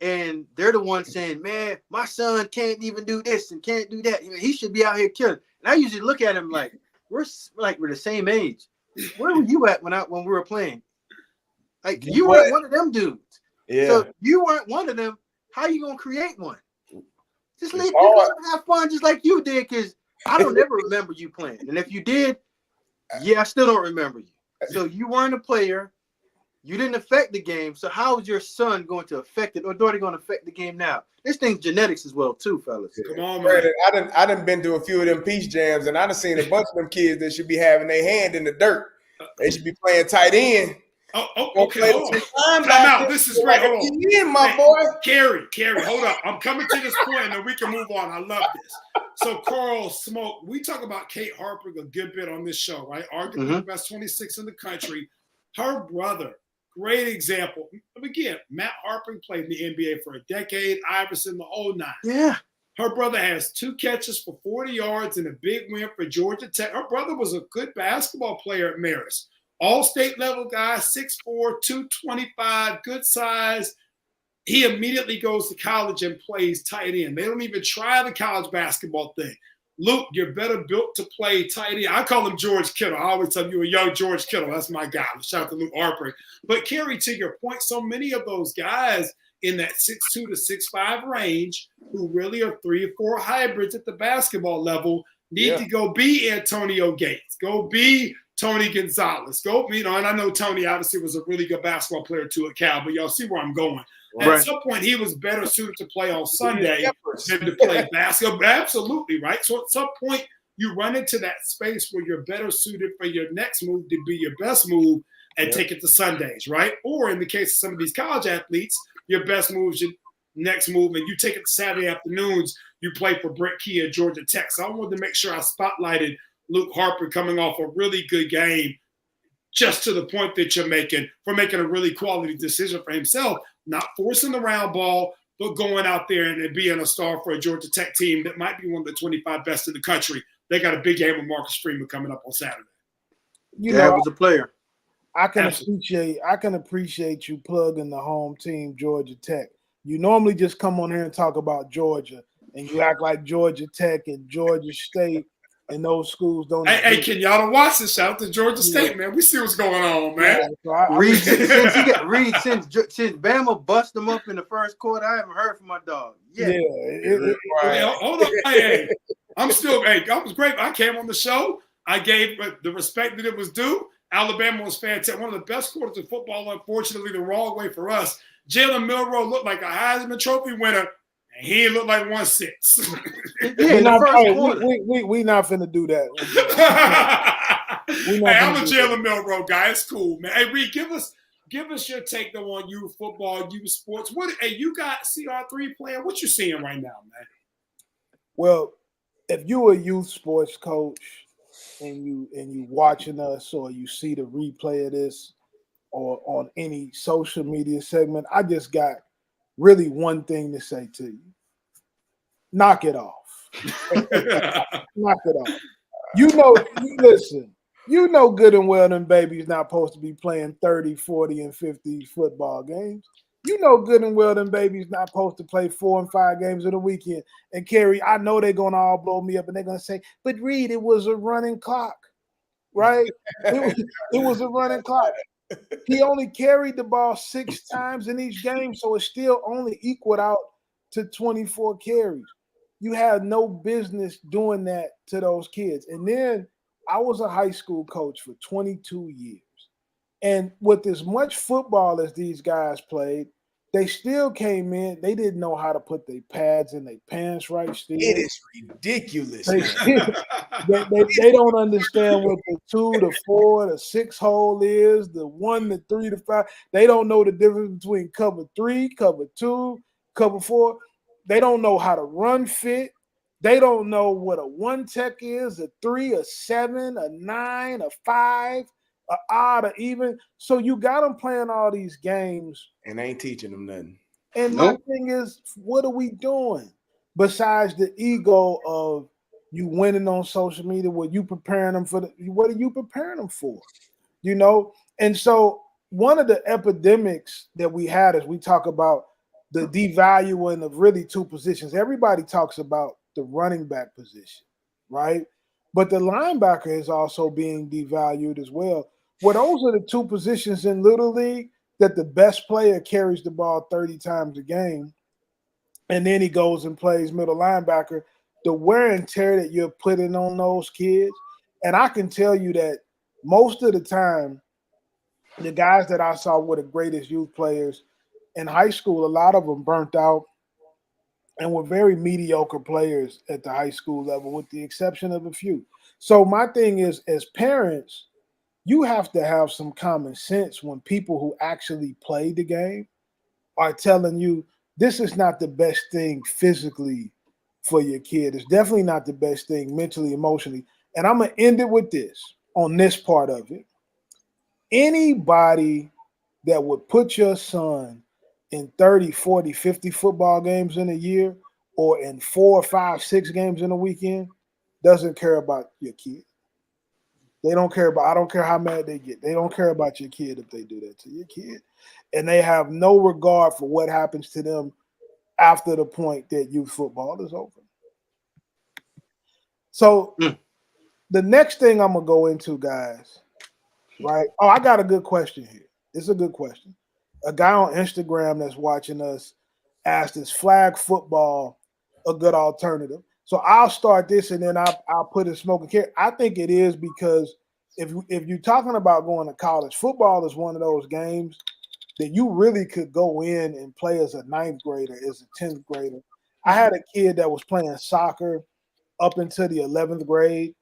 and they're the ones saying, man, my son can't even do this and can't do that. He should be out here killing. And I usually look at him like, we're the same age. Where were you at when we were playing? Like, you weren't one of them dudes. Yeah. So you weren't one of them. How you gonna create one? Just let him have fun just like you did, because I don't ever remember you playing. And if you did, I still don't remember you. So you weren't a player. You didn't affect the game. So how is your son going to affect it, or daughter going to affect the game now? This thing's genetics as well, too, fellas. Come on, man. I done been to a few of them peace jams, and I done seen a bunch of them kids that should be having their hand in the dirt. They should be playing tight end. Okay. Hold on. Time out. This is great. Hold on. In, my boy. Carey, hold up. I'm coming to this point, and then we can move on. I love this. So, Carl Smoke, we talk about Kate Harper a good bit on this show, right? Arguably the best 26 in the country. Her brother, great example. Again, Matt Harper played in the NBA for a decade. Iverson, the whole nine. Yeah. Her brother has 2 catches for 40 yards and a big win for Georgia Tech. Her brother was a good basketball player at Marist. All-state level guy, 6'4", 225, good size. He immediately goes to college and plays tight end. They don't even try the college basketball thing. Luke, you're better built to play tight end. I call him George Kittle. I always tell you a young George Kittle. That's my guy. Shout out to Luke Harper. But Carey, to your point, so many of those guys in that 6'2" to 6'5" range who really are 3 or 4 hybrids at the basketball level need to go be Antonio Gates. Go be Tony Gonzalez. And I know Tony obviously was a really good basketball player too at Cal, but y'all see where I'm going. Right. At some point, he was better suited to play on Sunday than to play basketball. Absolutely, right? So at some point, you run into that space where you're better suited for your next move to be your best move and take it to Sundays, right? Or in the case of some of these college athletes, your best move is your next move, and you take it to Saturday afternoons, you play for Brett Key at Georgia Tech. So I wanted to make sure I spotlighted Luke Harper coming off a really good game, just to the point that you're making, for making a really quality decision for himself, not forcing the round ball, but going out there and being a star for a Georgia Tech team that might be one of the 25 best in the country. They got a big game with Marcus Freeman coming up on Saturday. Dad was a player. I can appreciate you plugging the home team, Georgia Tech. You normally just come on here and talk about Georgia, and you act like Georgia Tech and Georgia State and those schools don't. Hey, can y'all watch this? Shout out to Georgia State, man. We see what's going on, man. Yeah, so since Bama bust them up in the first quarter, I haven't heard from my dog. Hold on. Hey, I was great. I came on the show. I gave the respect that it was due. Alabama was fantastic. One of the best quarters of football, unfortunately, the wrong way for us. Jalen Milroe looked like a Heisman Trophy winner. And he ain't look like 1-6. We not finna do that. I'm a Jalen Milroe guy. It's cool, man. Hey, Reed, give us your take though on youth football, youth sports. You got CR3 playing? What you seeing right now, man? Well, if you're a youth sports coach and you watching us, or you see the replay of this, or on any social media segment, I just got really one thing to say to you. Knock it off. Knock it off. Listen, you know good and well them babies not supposed to be playing 30, 40, and 50 football games. You know good and well them babies not supposed to play 4 and 5 games in a weekend. And Carey, I know they're going to all blow me up, and they're going to say, but Reed, it was a running clock, right? It was a running clock. He only carried the ball 6 times in each game, so it still only equaled out to 24 carries. You have no business doing that to those kids. And then I was a high school coach for 22 years. And with as much football as these guys played, they still came in. They didn't know how to put their pads in their pants right. Still. It is ridiculous. They don't understand what the 2, the 4, the 6 hole is, the 1, the 3, the 5. They don't know the difference between cover 3, cover 2, cover 4. They don't know how to run fit. They don't know what a 1 tech is, a 3, a 7, a 9, a 5. Odd or even. So you got them playing all these games and ain't teaching them nothing. And my thing is, what are we doing besides the ego of you winning on social media? What you preparing them for? What are you preparing them for? And so one of the epidemics that we had is we talk about the devaluing of really two positions. Everybody talks about the running back position, right? But the linebacker is also being devalued as well. Well, those are the two positions in Little League that the best player carries the ball 30 times a game, and then he goes and plays middle linebacker. The wear and tear that you're putting on those kids, and I can tell you that most of the time, the guys that I saw were the greatest youth players in high school. A lot of them burnt out and were very mediocre players at the high school level, with the exception of a few. So my thing is, as parents, you have to have some common sense when people who actually play the game are telling you this is not the best thing physically for your kid. It's definitely not the best thing mentally, emotionally. And I'm going to end it with this on this part of it. Anybody that would put your son in 30, 40, 50 football games in a year or in 4, 5, 6 games in a weekend doesn't care about your kid. They don't care about, I don't care how mad they get. They don't care about your kid if they do that to your kid. And they have no regard for what happens to them after the point that youth football is over. So the next thing I'm going to go into, guys, right? Oh, I got a good question here. It's a good question. A guy on Instagram that's watching us asked, is flag football a good alternative? So I'll start this and then I'll put in smoke and Carey. I think it is, because if you're talking about going to college, football is one of those games that you really could go in and play as a 9th grader, as a 10th grader. I had a kid that was playing soccer up into the 11th grade,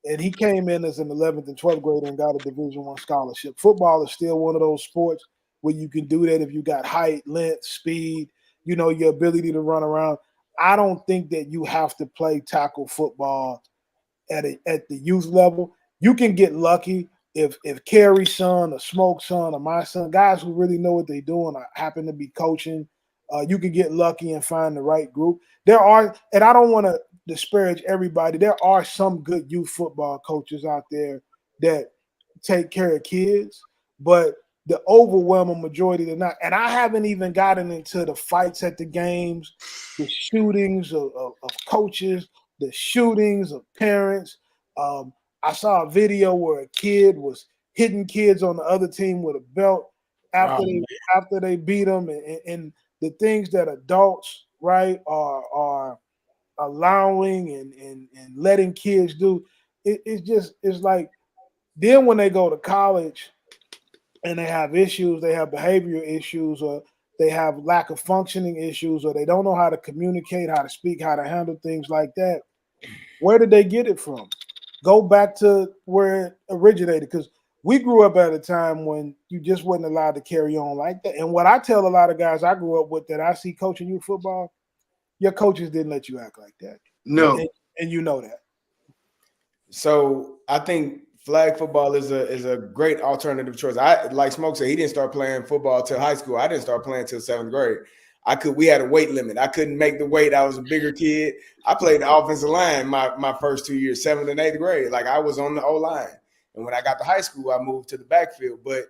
and he came in as an 11th and 12th grader and got a Division I scholarship. Football is still one of those sports where you can do that if you got height, length, speed, your ability to run around. I don't think that you have to play tackle football at the youth level. You can get lucky if Carey's son or Smoke's son or my son, guys who really know what they're doing, happen to be coaching. You can get lucky and find the right group. There are, and I don't want to disparage everybody, there are some good youth football coaches out there that take care of kids, but the overwhelming majority they're not. And I haven't even gotten into the fights at the games, the shootings of coaches, the shootings of parents. I saw a video where a kid was hitting kids on the other team with a belt after they beat them, and the things that adults, right, are allowing and letting kids do. It's like, then when they go to college and they have issues, they have behavioral issues, or they have lack of functioning issues, or they don't know how to communicate, how to speak, how to handle things like that. Where did they get it from? Go back to where it originated, because we grew up at a time when you just wasn't allowed to carry on like that. And what I tell a lot of guys I grew up with that I see coaching youth football, your coaches didn't let you act like that. No. And you know that. So I think flag football is a great alternative choice. Like Smoke said, he didn't start playing football till high school. I didn't start playing till 7th grade. We had a weight limit. I couldn't make the weight. I was a bigger kid. I played the offensive line my first 2 years, 7th and 8th grade. Like, I was on the O-line. And when I got to high school, I moved to the backfield. But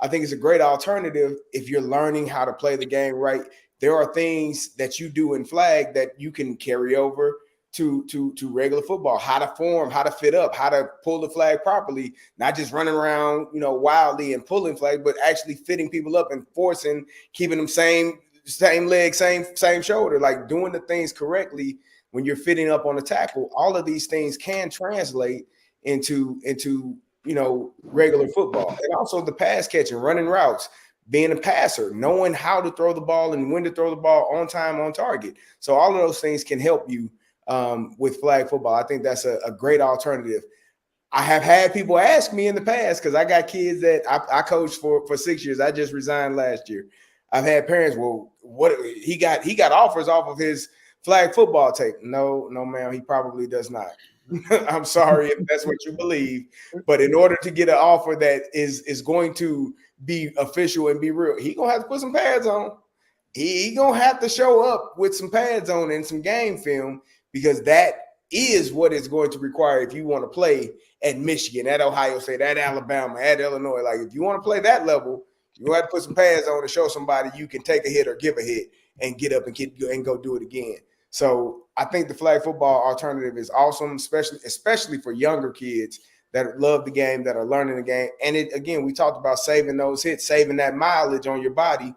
I think it's a great alternative if you're learning how to play the game right. There are things that you do in flag that you can carry over to regular football. How to form, how to fit up, how to pull the flag properly, not just running around, wildly and pulling flag, but actually fitting people up and forcing, keeping them same leg, same shoulder, like doing the things correctly when you're fitting up on the tackle. All of these things can translate into regular football. And also the pass catching, running routes, being a passer, knowing how to throw the ball and when to throw the ball on time, on target. So all of those things can help you with flag football. I think that's a great alternative. I have had people ask me in the past, because I got kids that I coached for 6 years. I just resigned last year. I've had parents, well, what he got offers off of his flag football tape. No, ma'am, he probably does not. I'm sorry if that's what you believe, but in order to get an offer that is going to be official and be real, he gonna have to put some pads on. He gonna have to show up with some pads on and some game film, because that is what it's going to require if you want to play at Michigan, at Ohio State, at Alabama, at Illinois. Like, if you want to play that level, you have to put some pads on to show somebody you can take a hit or give a hit. and get up and go do it again. So I think the flag football alternative is awesome, especially for younger kids that love the game, that are learning the game. And again, we talked about saving those hits, saving that mileage on your body.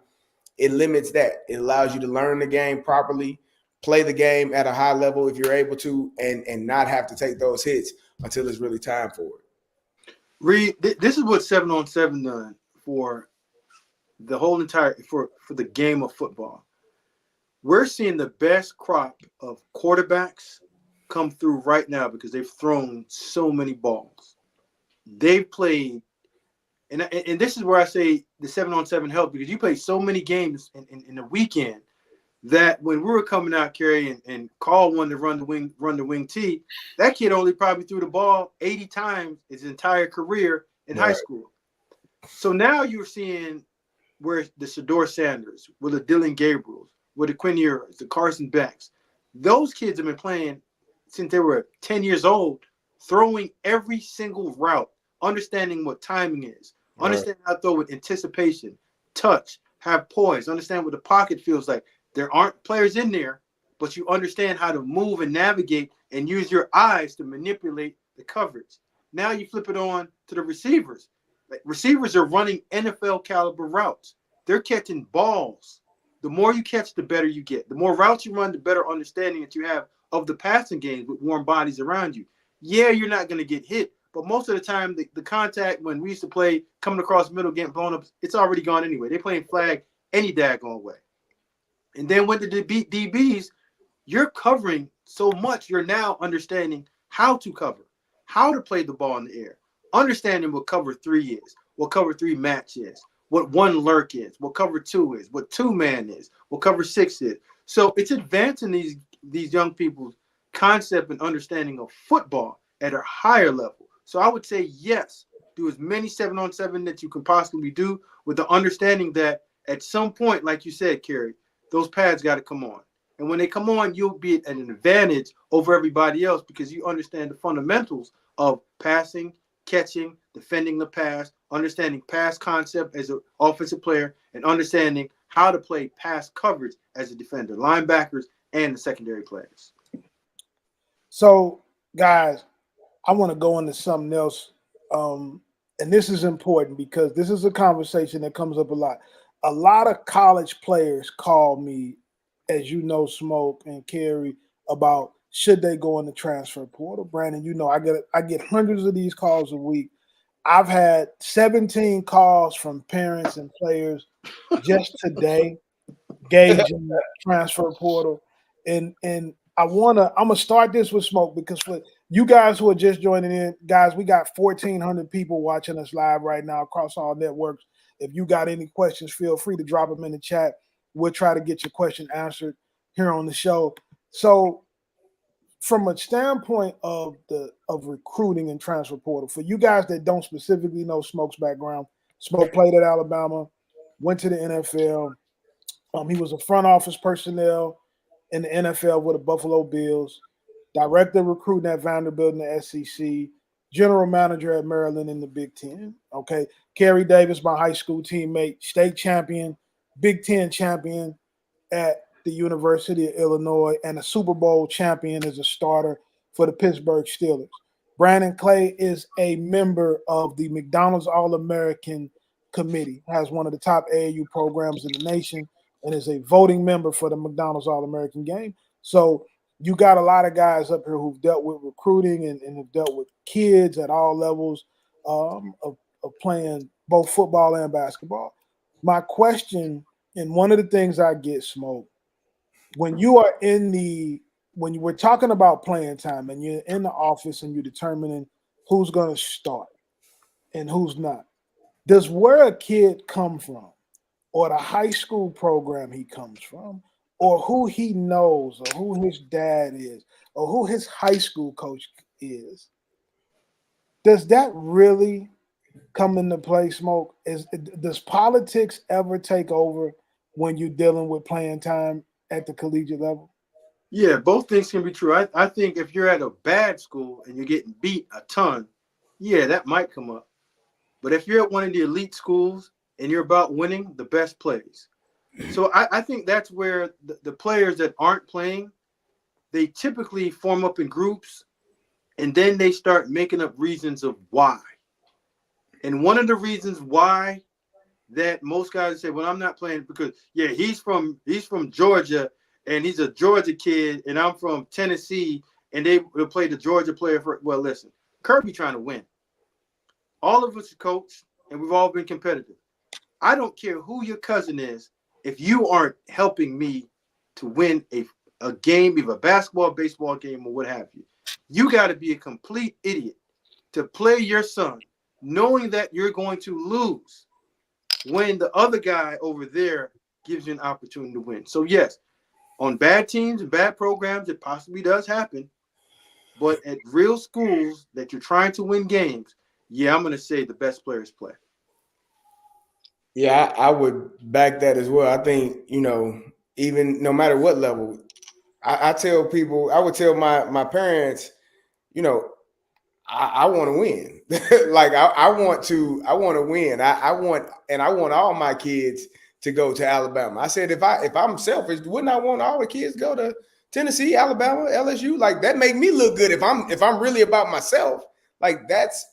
It limits that. It allows you to learn the game properly, play the game at a high level if you're able to, and not have to take those hits until it's really time for it. Reed, this is what 7-on-7 done for the whole entire for the game of football. We're seeing the best crop of quarterbacks come through right now because they've thrown so many balls. They've played, and this is where I say the 7-on-7 helped, because you play so many games in a weekend that when we were coming out, Carey, and Carl wanted to run the wing T, that kid only probably threw the ball 80 times his entire career in high school. So now you're seeing where the Shedeur Sanders, with the Dylan Gabriels, with the Quinn Ewers, the Carson Becks, those kids have been playing since they were 10 years old, throwing every single route, understanding what timing is, understanding how to throw with anticipation, touch, have poise, understand what the pocket feels like. There aren't players in there, but you understand how to move and navigate and use your eyes to manipulate the coverage. Now you flip it on to the receivers. Receivers are running NFL caliber routes. They're catching balls. The more you catch, the better you get. The more routes you run, the better understanding that you have of the passing game with warm bodies around you. Yeah, you're not going to get hit, but most of the time, the contact when we used to play coming across the middle, getting blown up, it's already gone anyway. They're playing flag any daggone way. And then when the DBs, you're covering so much, you're now understanding how to cover, how to play the ball in the air, understanding what cover 3 is, what cover 3 match is, what one lurk is, what cover 2 is, what 2-man is, what cover 6 is. So it's advancing these young people's concept and understanding of football at a higher level. So I would say, yes, do as many 7-on-7 that you can possibly do, with the understanding that at some point, like you said, Carey, those pads got to come on. And when they come on, you'll be at an advantage over everybody else because you understand the fundamentals of passing, catching, defending the pass, understanding pass concept as an offensive player, and understanding how to play pass coverage as a defender, linebackers, and the secondary players. So, guys, I want to go into something else. And this is important because this is a conversation that comes up a lot. A lot of college players call me, as you know, Smoke and Carey, about should they go in the transfer portal. Brandon, you know, I get hundreds of these calls a week. I've had 17 calls from parents and players just today gauging the transfer portal. And I'm gonna start this with Smoke, because for you guys who are just joining in, guys, we got 1,400 people watching us live right now across all networks. If you got any questions, feel free to drop them in the chat. We'll try to get your question answered here on the show. So, from a standpoint of recruiting and transfer portal, for you guys that don't specifically know Smoke's background, Smoke played at Alabama, went to the NFL. He was a front office personnel in the NFL with the Buffalo Bills, director of recruiting at Vanderbilt in the SEC, general manager at Maryland in the Big Ten. Okay. Carey Davis, my high school teammate, state champion, Big Ten champion at the University of Illinois, and a Super Bowl champion as a starter for the Pittsburgh Steelers. Brandon Clay is a member of the McDonald's All-American Committee, has one of the top AAU programs in the nation, and is a voting member for the McDonald's All-American game. So you got a lot of guys up here who've dealt with recruiting and have dealt with kids at all levels of playing both football and basketball. My question, and one of the things I get, Smoke, when you are when you were talking about playing time and you're in the office and you're determining who's going to start and who's not, does where a kid come from, or the high school program he comes from, or who he knows, or who his dad is, or who his high school coach is, does that really come into play, Smoke? Does politics ever take over when you're dealing with playing time at the collegiate level? Yeah, both things can be true. I think if you're at a bad school and you're getting beat a ton, yeah, that might come up. But if you're at one of the elite schools and you're about winning, the best plays. So I think that's where the players that aren't playing, they typically form up in groups, and then they start making up reasons of why. And one of the reasons why that most guys say, well, I'm not playing because, yeah, he's from Georgia, and he's a Georgia kid, and I'm from Tennessee, and they will play the Georgia player for, well, listen, Kirby trying to win. All of us are coached, and we've all been competitive. I don't care who your cousin is. If you aren't helping me to win a game, either a basketball, baseball game, or what have you, you got to be a complete idiot to play your son knowing that you're going to lose when the other guy over there gives you an opportunity to win. So, yes, on bad teams and bad programs, it possibly does happen. But at real schools that you're trying to win games, yeah, I'm going to say the best players play. Yeah, I would back that as well. I think, even no matter what level, I tell people, I would tell my parents, I want to win. Like I want to win. I want all my kids to go to Alabama. I said, if I'm selfish, wouldn't I want all the kids to go to Tennessee, Alabama, LSU? Like that make me look good if I'm really about myself. Like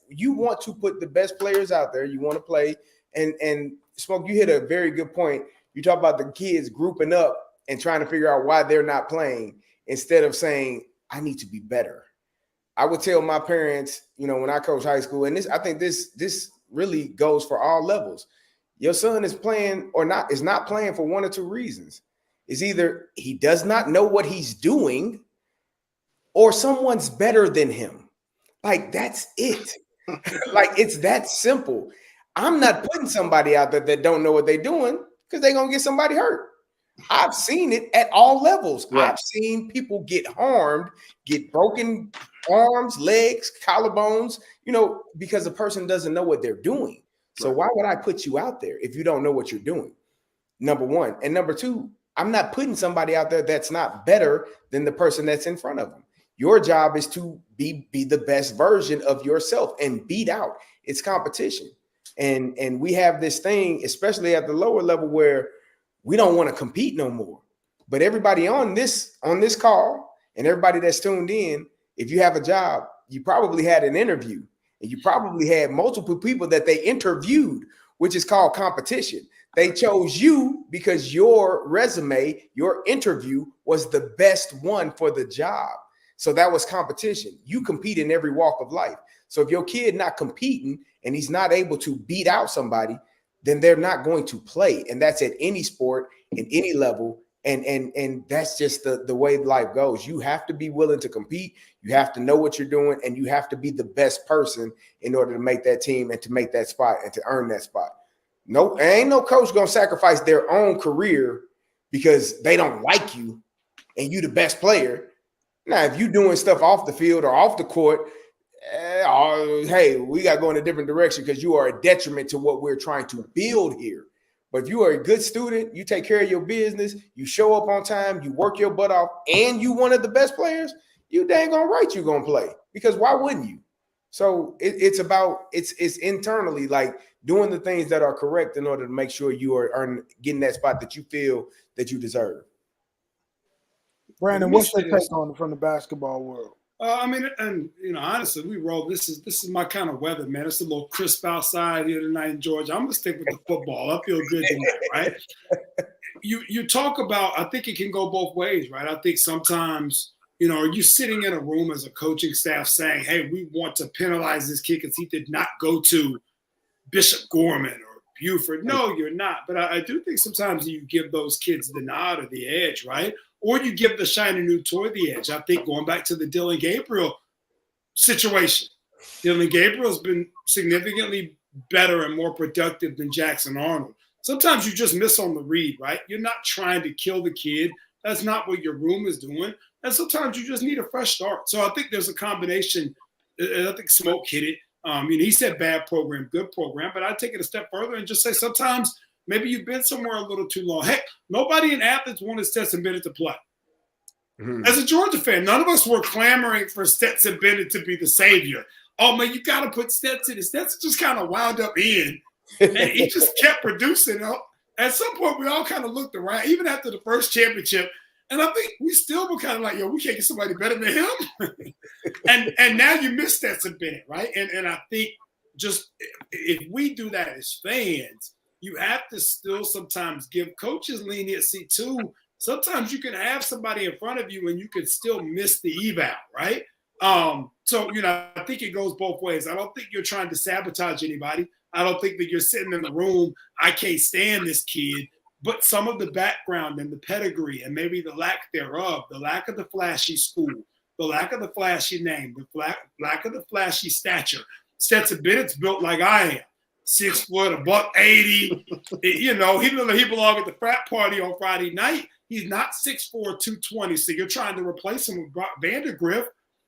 you want to put the best players out there. You want to play. And Smoke, you hit a very good point. You talk about the kids grouping up and trying to figure out why they're not playing instead of saying, I need to be better. I would tell my parents, when I coach high school, and I think this really goes for all levels. Your son is playing or not, is not playing for one or two reasons. It's either he does not know what he's doing or someone's better than him. Like, that's it. Like, it's that simple. I'm not putting somebody out there that don't know what they're doing because they're going to get somebody hurt. I've seen it at all levels. Right. I've seen people get harmed, get broken arms, legs, collarbones, because the person doesn't know what they're doing. So why would I put you out there if you don't know what you're doing? Number one. And number two, I'm not putting somebody out there that's not better than the person that's in front of them. Your job is to be the best version of yourself and beat out. It's competition. And we have this thing, especially at the lower level, where we don't want to compete no more. But everybody on this call and everybody that's tuned in, if you have a job, you probably had an interview and you probably had multiple people that they interviewed, which is called competition. They chose you because your resume, your interview was the best one for the job. So that was competition. You compete in every walk of life. So if your kid not competing and he's not able to beat out somebody, then they're not going to play. And that's at any sport, in any level. And that's just the way life goes. You have to be willing to compete. You have to know what you're doing, and you have to be the best person in order to make that team and to make that spot and to earn that spot. No, ain't no coach going to sacrifice their own career because they don't like you and you the best player. Now, if you're doing stuff off the field or off the court, hey, we got to go in a different direction because you are a detriment to what we're trying to build here. But if you are a good student, you take care of your business, you show up on time, you work your butt off, and you one of the best players, you dang on right you're going to play. Because why wouldn't you? So it's internally like doing the things that are correct in order to make sure you are getting that spot that you feel that you deserve. Brandon, what's your take on it from the basketball world? Honestly, we roll. This is my kind of weather, man. It's a little crisp outside here tonight in Georgia. I'm gonna stick with the football. I feel good tonight, right? You talk about. I think it can go both ways, right? I think sometimes, are you sitting in a room as a coaching staff saying, "Hey, we want to penalize this kid because he did not go to Bishop Gorman or Buford"? No, you're not. But I do think sometimes you give those kids the nod or the edge, right? Or you give the shiny new toy the edge. I think going back to the Dylan Gabriel situation, Dylan Gabriel's been significantly better and more productive than Jackson Arnold. Sometimes you just miss on the read, right? You're not trying to kill the kid. That's not what your room is doing. And sometimes you just need a fresh start. So I think there's a combination. I think Smoke hit it. He said bad program, good program, but I'd take it a step further and just say sometimes maybe you've been somewhere a little too long. Heck, nobody in Athens wanted Stetson Bennett to play. Mm-hmm. As a Georgia fan, none of us were clamoring for Stetson Bennett to be the savior. Oh, man, you got to put Stetson. And Stetson just kind of wound up in, and he just kept producing. at some point we all kind of looked around, even after the first championship, and I think we still were kind of like, yo, we can't get somebody better than him. and now you miss Stetson Bennett, right? And I think just if we do that as fans, you have to still sometimes give coaches leniency too. Sometimes you can have somebody in front of you and you can still miss the eval, right? So, I think it goes both ways. I don't think you're trying to sabotage anybody. I don't think that you're sitting in the room, I can't stand this kid. But some of the background and the pedigree and maybe the lack thereof, the lack of the flashy school, the lack of the flashy name, the lack of the flashy stature. Stetson Bennett's built like I am. 6 foot, $180. He belonged at the frat party on Friday night. He's not 6'4", 220. So you're trying to replace him with Vandergriff,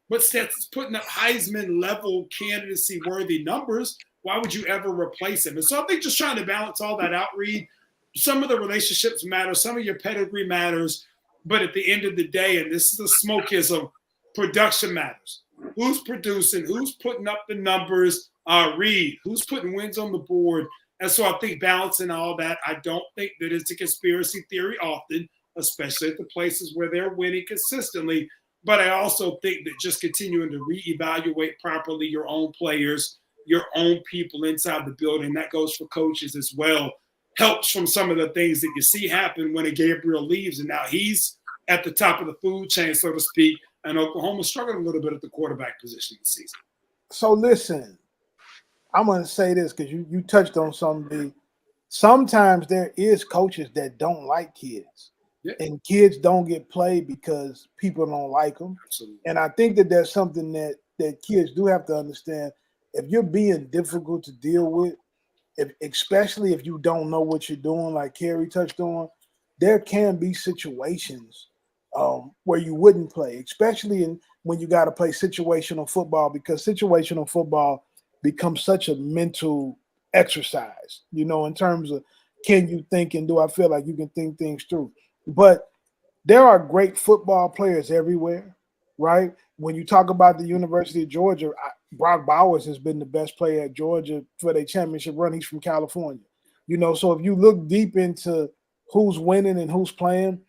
but Stetson's putting up Heisman level candidacy worthy numbers. Why would you ever replace him? And so I think just trying to balance all that out, Reed. Some of the relationships matter, some of your pedigree matters, but at the end of the day, and this is a smokeism, production matters. Who's producing? Who's putting up the numbers? Reed, who's putting wins on the board? And so I think balancing all that, I don't think that it's a conspiracy theory often, especially at the places where they're winning consistently. But I also think that just continuing to reevaluate properly your own players, your own people inside the building, that goes for coaches as well, helps from some of the things that you see happen when a Gabriel leaves and now he's at the top of the food chain, so to speak, and Oklahoma's struggling a little bit at the quarterback position this season. So listen, I'm going to say this because you touched on something. Sometimes there is coaches that don't like kids. Yeah. And kids don't get played because people don't like them. Absolutely. And I think that there's something that kids do have to understand. If you're being difficult to deal with, especially if you don't know what you're doing, like Carey touched on, there can be situations where you wouldn't play, especially when you got to play situational football, because situational football becomes such a mental exercise, in terms of can you think and do I feel like you can think things through. But there are great football players everywhere, right? When you talk about the University of Georgia, Brock Bowers has been the best player at Georgia for their championship run. He's from California. So if you look deep into who's winning and who's playing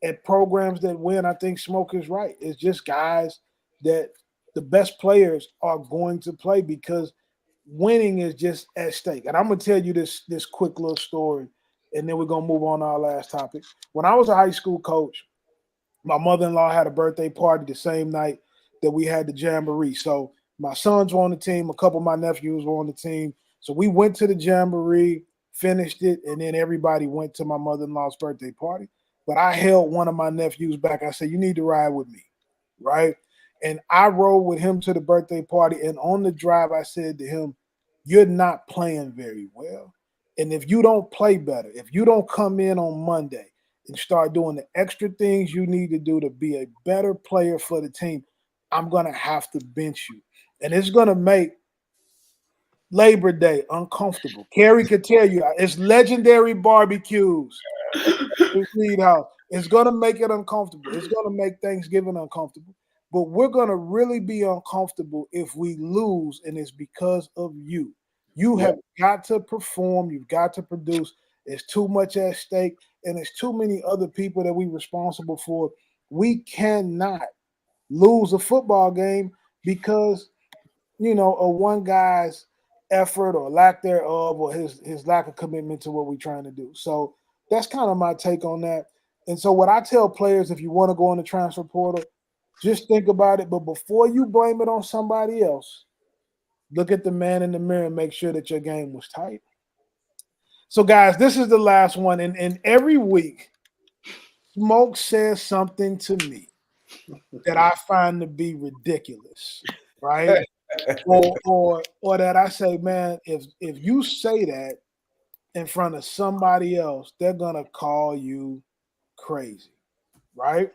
at programs that win, I think Smoke is right. It's just guys that the best players are going to play because winning is just at stake. And I'm going to tell you this quick little story, and then we're going to move on to our last topic. When I was a high school coach, my mother-in-law had a birthday party the same night that we had the jamboree. So my sons were on the team. A couple of my nephews were on the team. So we went to the jamboree, finished it, and then everybody went to my mother-in-law's birthday party. But I held one of my nephews back. I said, you need to ride with me, right? And I rode with him to the birthday party. And on the drive, I said to him, you're not playing very well. And if you don't play better, if you don't come in on Monday and start doing the extra things you need to do to be a better player for the team, I'm going to have to bench you. And it's going to make Labor Day uncomfortable. Carey could tell you, it's legendary barbecues. It's going to make it uncomfortable. It's going to make Thanksgiving uncomfortable. But we're going to really be uncomfortable if we lose, and it's because of you. You have got to perform. You've got to produce. There's too much at stake, and there's too many other people that we're responsible for. We cannot lose a football game because, of one guy's effort or lack thereof, or his lack of commitment to what we're trying to do. So that's kind of my take on that. And so what I tell players, if you want to go in the transfer portal, just think about it. But before you blame it on somebody else, look at the man in the mirror and make sure that your game was tight. So, guys, this is the last one. And every week, Smoke says something to me that I find to be ridiculous, right? or that I say, man, if you say that in front of somebody else, they're going to call you crazy, right?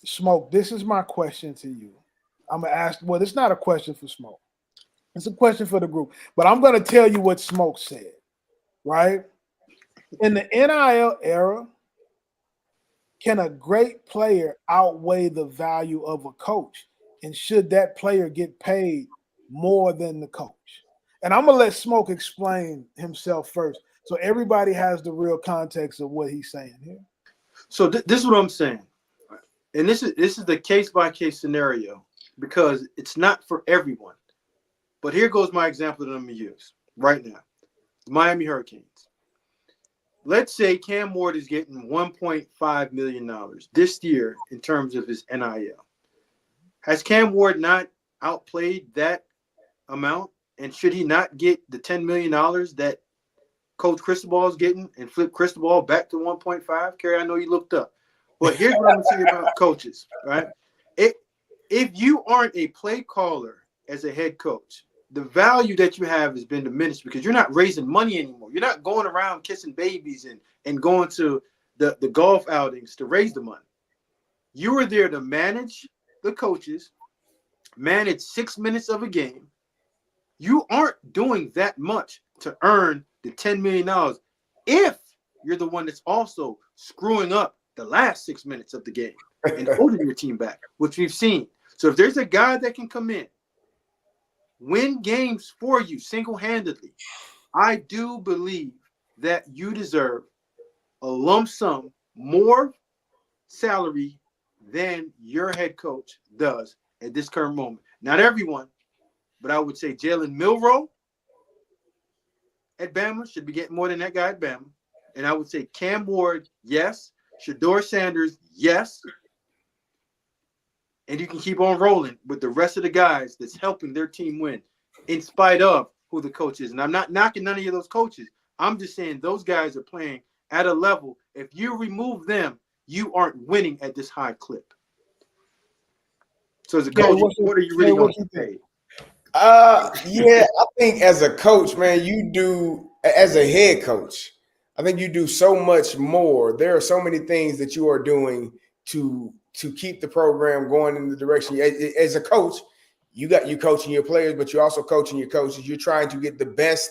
Smoke, this is my question to you. I'm going to ask, well, it's not a question for Smoke. It's a question for the group. But I'm going to tell you what Smoke said, right? In the NIL era, can a great player outweigh the value of a coach? And should that player get paid more than the coach? And I'm going to let Smoke explain himself first. So everybody has the real context of what he's saying here. So this is what I'm saying, and this is the case by case scenario because it's not for everyone. But here goes my example that I'm gonna use right now: the Miami Hurricanes. Let's say Cam Ward is getting $1.5 million this year in terms of his NIL. Has Cam Ward not outplayed that amount? And should he not get the $10 million that Coach Cristobal is getting and flip Cristobal back to 1.5? Carey, I know you looked up. But here's what I'm going to say about coaches, right? If you aren't a play caller as a head coach, the value that you have has been diminished because you're not raising money anymore. You're not going around kissing babies and going to the golf outings to raise the money. You are there to manage the coaches, manage 6 minutes of a game. You aren't doing that much to earn the $10 million if you're the one that's also screwing up the last 6 minutes of the game and holding your team back, which we've seen. So if there's a guy that can come in, win games for you single-handedly, I do believe that you deserve a lump sum more salary than your head coach does at this current moment. Not everyone, but I would say Jalen Milroe at Bama should be getting more than that guy at Bama. And I would say Cam Ward, yes. Shedeur Sanders, yes. And you can keep on rolling with the rest of the guys that's helping their team win in spite of who the coach is. And I'm not knocking none of those coaches. I'm just saying those guys are playing at a level. If you remove them, you aren't winning at this high clip. So as a coach, what are you really going to pay? Yeah, I think as a coach, man, you do as a head coach. I think you do so much more. There are so many things that you are doing to keep the program going in the direction. As a coach, you coaching your players, but you're also coaching your coaches. You're trying to get the best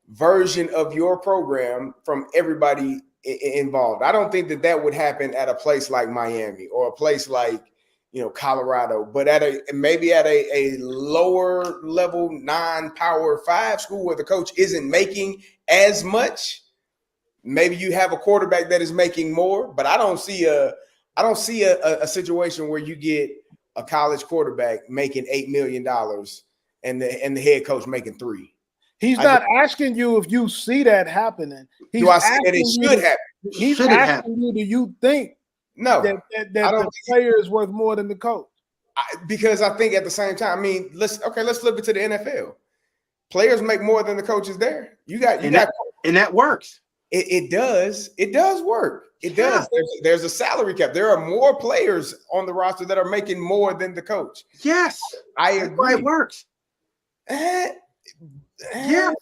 version of your program from everybody involved. I don't think that would happen at a place like Miami or a place like Colorado, but maybe at a lower level, non-Power 5 school where the coach isn't making as much. Maybe you have a quarterback that is making more, but I don't see a situation where you get a college quarterback making $8 million and the head coach making $3 million. He's not asking you if you see that happening. Do I see that it should happen? He's asking you, do you think no that the player is worth more than the coach? Because I think at the same time, I mean, let's flip it to the NFL. Players make more than the coaches there. And that works. It does work. It does. There's a salary cap. There are more players on the roster that are making more than the coach. Yes, I agree. That's why it works. Yes.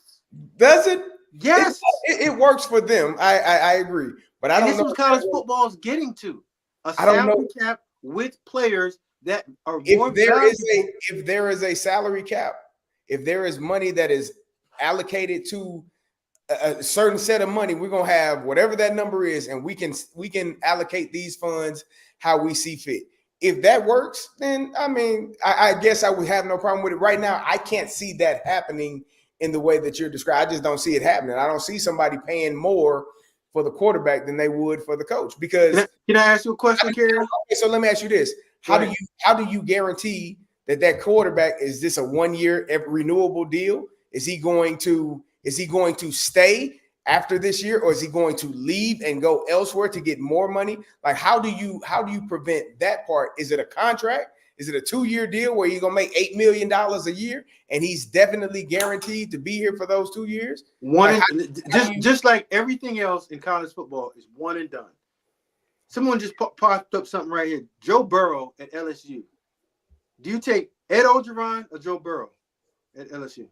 Does it? Yes. It works for them. I agree. But I don't know. This is what college football is getting to. A salary cap with players that are more valuable. If there is a salary cap, if there is money that is allocated to a certain set of money, we're gonna have whatever that number is, and we can allocate these funds how we see fit. If that works, then I mean, I guess I would have no problem with it. Right now, I can't see that happening in the way that you're describing. I just don't see it happening. I don't see somebody paying more for the quarterback than they would for the coach. Because can I ask you a question, Carey? Okay, so let me ask you this: How do you guarantee that quarterback is this a 1 year renewable deal? Is he going to stay after this year, or is he going to leave and go elsewhere to get more money? Like, how do you prevent that part? Is it a contract? Is it a 2-year deal where you're gonna make $8 million a year and he's definitely guaranteed to be here for those 2 years? Just like everything else in college football is one and done. Someone just popped up something right here. Joe Burrow at LSU. Do you take Ed Orgeron or Joe Burrow at LSU?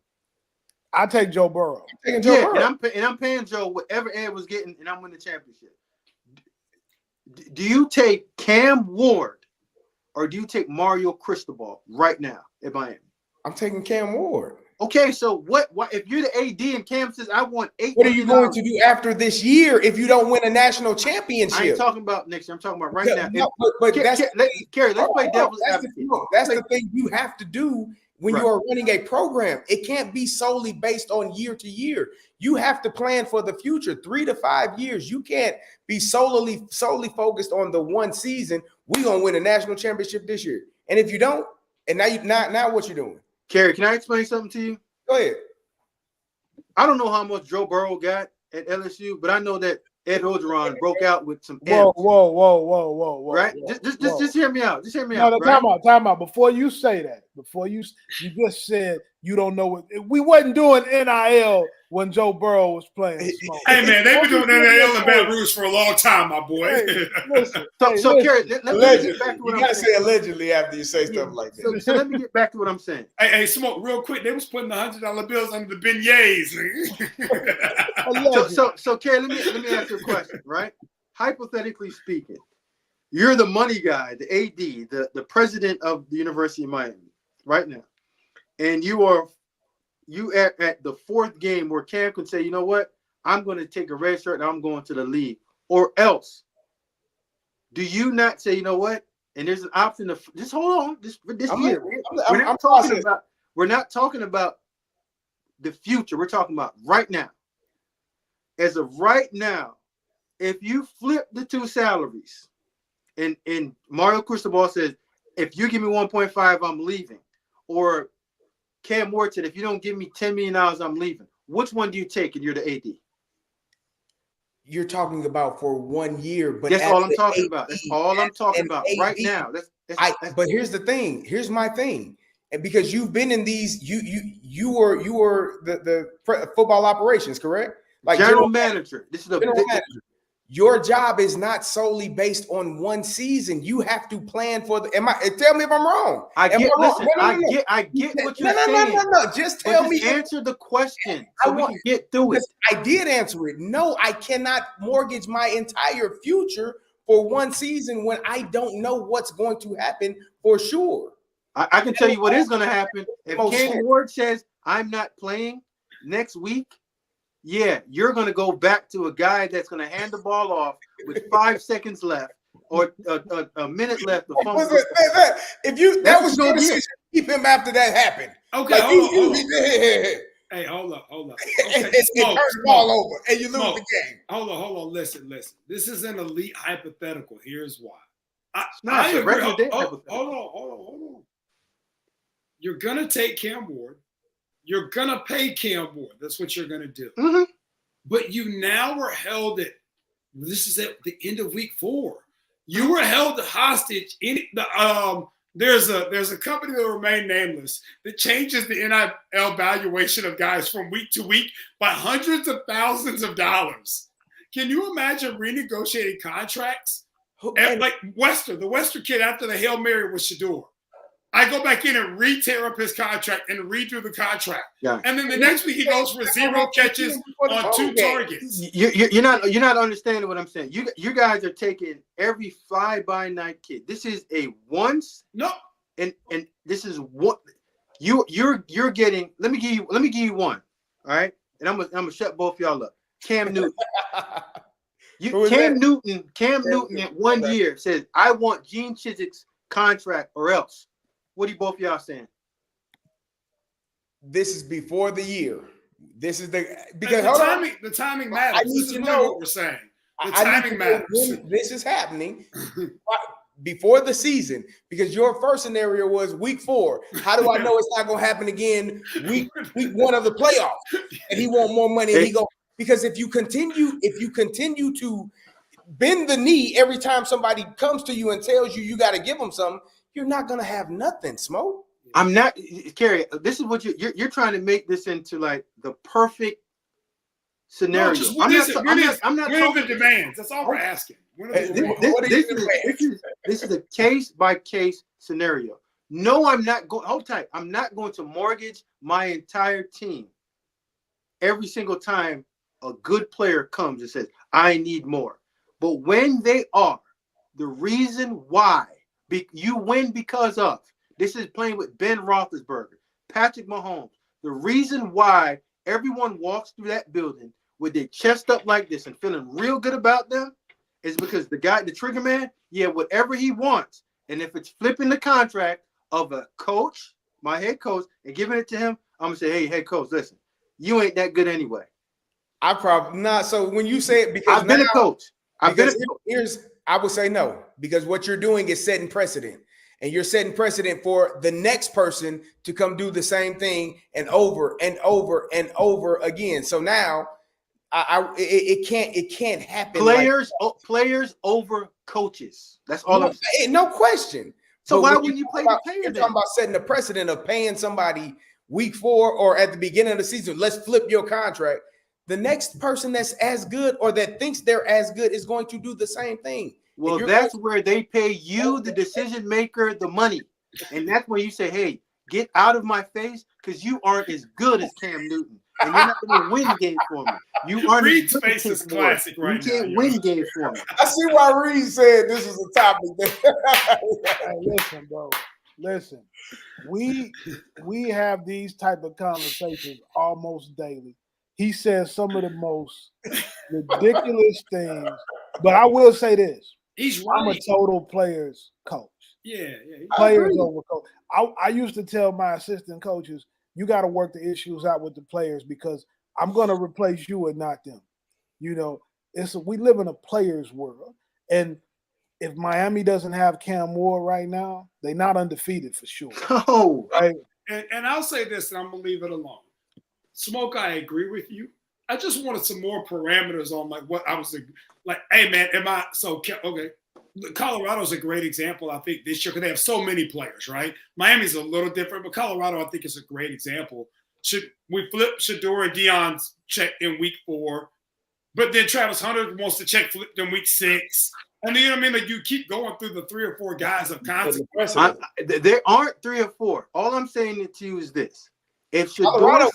I take Joe Burrow. And I'm paying Joe whatever Ed was getting, and I'm winning the championship. Do you take Cam Ward or do you take Mario Cristobal right now at Miami? I'm taking Cam Ward. Okay, so what if you're the AD and Cam says I want $8 What are you going to do after this year if you don't win a national championship? I ain't talking about next year. I'm talking about right now. But Carey, let's play devil's advocate. That's the thing you have to do when you are running a program. It can't be solely based on year to year. You have to plan for the future, 3 to 5 years. You can't be solely focused on the one season. We're gonna win a national championship this year. And if you don't, and now what you doing? Carey, can I explain something to you? Go ahead. I don't know how much Joe Burrow got at LSU, but I know that Ed Orgeron broke out with some Whoa, M's. whoa. Right? Whoa. Just hear me out. Just hear me No, out. time out. Before you say that, you just said you don't know what we wasn't doing NIL when Joe Burrow was playing. Hey man, they've been doing NIL in Baton Rouge for a long time, my boy. Hey, listen, So Carey, let me get back to what you I'm gotta saying. say allegedly after you say stuff like that. So let me get back to what I'm saying. Hey, Smoke, real quick, they was putting the $100 bills under the beignets. So Carey, let me ask you a question, right? Hypothetically speaking, you're the money guy, the AD, the president of the University of Miami right now, and you at the fourth game where Cam can say, you know what, I'm going to take a red shirt and I'm going to the league, or else do you not say, you know what? And there's an option of just hold on, this year. We're not talking about the future. We're talking about right now. As of right now, if you flip the two salaries, and Mario Cristobal says, if you give me 1.5, I'm leaving, or Cam Ward said, if you don't give me $10 million, I'm leaving. Which one do you take and you're the AD? You're talking about for 1 year, but that's all I'm talking about. That's all I'm talking about right now. But here's the thing. Here's my thing. And because you've been in these, you were the football operations, correct? Like general manager. This is the general manager. Your job is not solely based on one season. You have to plan for the. Tell me if I'm wrong. I get what you're saying. No. Just tell me. Answer the question so we can get through it. I did answer it. No, I cannot mortgage my entire future for one season when I don't know what's going to happen for sure. I can tell you what is going to happen. If Cam Ward says I'm not playing next week, yeah, you're going to go back to a guy that's going to hand the ball off with 5 seconds left or a minute left. If you that was your decision, keep him after that happened. Okay, hold on. Hey, hold up. Okay. It turns the ball over and you lose the game. Hold on. Listen. This is an elite hypothetical. Here's why. Hold on. You're going to take Cam Ward. You're going to pay Cam Ward. That's what you're going to do. Mm-hmm. But you now were held at, this is at the end of week 4. You were held hostage. There's a company that will remain nameless that changes the NIL valuation of guys from week to week by hundreds of thousands of dollars. Can you imagine renegotiating contracts? And like the Western kid after the Hail Mary with Shador. I go back in and re-tear up his contract and redo the contract. Yeah. And then the next week he goes for 0 catches on 2 targets. You're not understanding what I'm saying. You guys are taking every fly-by-night kid. This is a once. No. And this is what you're getting. Let me give you one. All right. And I'm gonna shut both y'all up. Cam Newton. Cam Newton in 1 year says, I want Gene Chizik's contract or else. What are both y'all saying? This is before the year. This is the timing matters. I need to know what we're saying. The timing matters. When this is happening before the season, because your first scenario was week 4. How do I know it's not going to happen again week 1 of the playoffs? And he want more money. And he go because if you continue to bend the knee every time somebody comes to you and tells you got to give them something. You're not gonna have nothing, Smoke. I'm not, Carey. This is what you're trying to make this into like the perfect scenario. No, I'm not talking the demands. That's all we're asking. This is a case by case scenario. No, I'm not going. Hold tight. I'm not going to mortgage my entire team every single time a good player comes and says I need more. But when they are, the reason why. You win because of this is playing with Ben Roethlisberger, Patrick Mahomes. The reason why everyone walks through that building with their chest up like this and feeling real good about them is because the trigger man, whatever he wants. And if it's flipping the contract of a coach, my head coach and giving it to him, I'm gonna say, hey, head coach, listen, you ain't that good anyway. I probably not. So when you say it, because I've been a coach. I would say no, because what you're doing is setting precedent, and you're setting precedent for the next person to come do the same thing and over and over and over again. So now, it can't happen. Players over coaches. That's all I'm saying. No question. So why wouldn't you play the player? You're talking about setting a precedent of paying somebody week 4 or at the beginning of the season. Let's flip your contract. The next person that's as good or that thinks they're as good is going to do the same thing. Well, that's where they pay you, the decision maker, the money. And that's where you say, hey, get out of my face because you aren't as good as Cam Newton. And you're not going to win games for me. You aren't. Reed's face is classic right now. You can't win games for me. I see why Reed said this is a topic. Hey, listen, bro. Listen, we have these type of conversations almost daily. He says some of the most ridiculous things, but I will say this: he's right. I'm a total players coach. Yeah. Players over coach. I used to tell my assistant coaches, you got to work the issues out with the players because I'm going to replace you and not them. You know, we live in a players world, and if Miami doesn't have Cam Ward right now, they're not undefeated for sure. Oh, right. And I'll say this, and I'm gonna leave it alone. Smoke, I agree with you. I just wanted some more parameters on like what I was like. Hey man, okay? Colorado's a great example. I think this year because they have so many players, right? Miami's a little different, but Colorado I think is a great example. Should we flip Shador and Deion's check in week 4, but then Travis Hunter wants to check flipped in week 6. And you know what I mean? Like you keep going through the 3 or 4 guys of consequence. There aren't 3 or 4. All I'm saying to you is this: if Shador,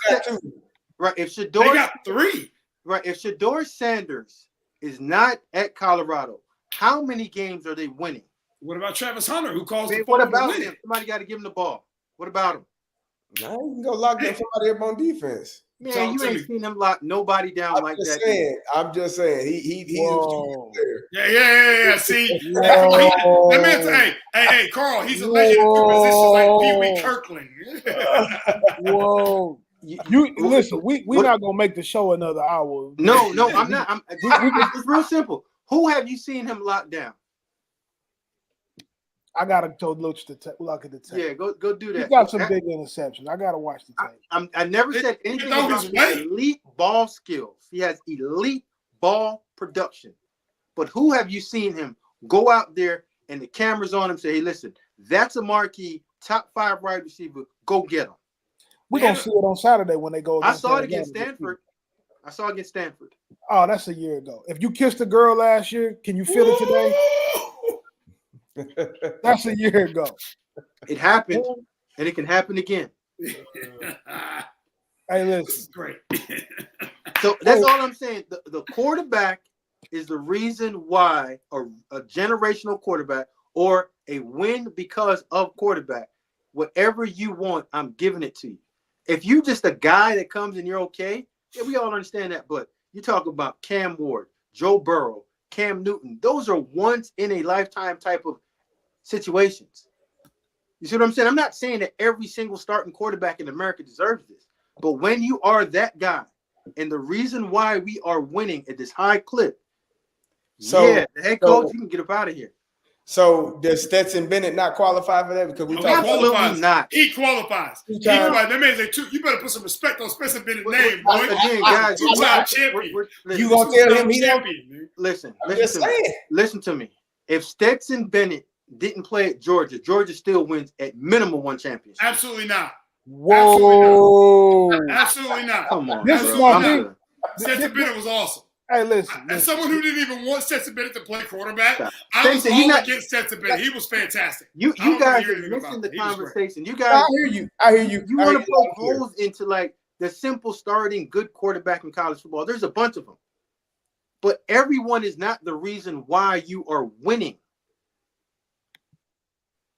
if Shador, they got 3. Right, if Shador Sanders is not at Colorado, how many games are they winning? What about Travis Hunter, who calls the What about him? Somebody got to give him the ball. What about him? No, you can go lock down somebody up on defense. Man, you ain't seen him lock nobody down like that. I'm just saying. He's Yeah. See, that man's hey, Carl. He's a legend in positions like Pee Wee Kirkland. Whoa. You listen. We're not gonna make the show another hour. No, I'm not. It's real simple. Who have you seen him lock down? I gotta look at the tape. Yeah, go do that. He got some big interceptions. I gotta watch the tape. I never said anything about his elite ball skills. He has elite ball production. But who have you seen him go out there and the camera's on him say, hey, listen, that's a marquee top 5 wide receiver. Go get him. We're gonna see it on Saturday when they go. I saw it against Stanford. Oh, that's a year ago. If you kissed a girl last year, can you feel it today? That's a year ago. It happened, and it can happen again. Hey, listen. Great. So that's all I'm saying. The quarterback is the reason why a generational quarterback or a win because of quarterback, whatever you want, I'm giving it to you. If you just a guy that comes and you're okay, yeah, we all understand that. But you talk about Cam Ward, Joe Burrow, Cam Newton. Those are once in a lifetime type of situations. You see what I'm saying? I'm not saying that every single starting quarterback in America deserves this. But when you are that guy, and the reason why we are winning at this high clip, the head coach, you can get up out of here. So does Stetson Bennett not qualify for that? Because we talk absolutely not. He qualifies. That means you better put some respect on Stetson Bennett's name, boy. Again, guys, you gonna tell him he champion? Listen to me. If Stetson Bennett didn't play at Georgia, Georgia still wins at minimum 1 championship. Absolutely not. Whoa. Absolutely not. Come on. This is my thing. Stetson Bennett was awesome. Hey, listen. As someone who didn't even want Stetson Bennett to play quarterback, I was all against Stetson Bennett. He was fantastic. You guys are missing the conversation. You guys, I hear you. You want to poke holes into like the simple starting good quarterback in college football. There's a bunch of them. But everyone is not the reason why you are winning.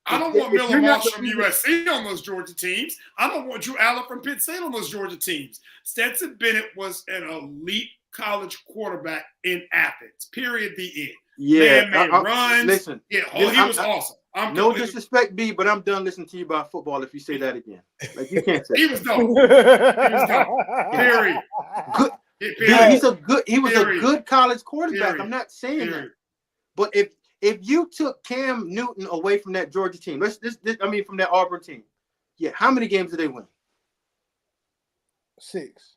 I don't want Miller Moss from USC on those Georgia teams. I don't want Drew Allen from Penn State on those Georgia teams. Stetson Bennett was an elite college quarterback in Athens. Period. The end. Yeah, man runs. Listen, he was awesome. No disrespect, B, but I'm done listening to you about football if you say that again. Like, you can't say he was dope. He was dope. Period. Good. Period. He was a good college quarterback. Period. I'm not saying Period. that. But if you took Cam Newton away from that Georgia team, from that Auburn team, yeah, how many games did they win? 6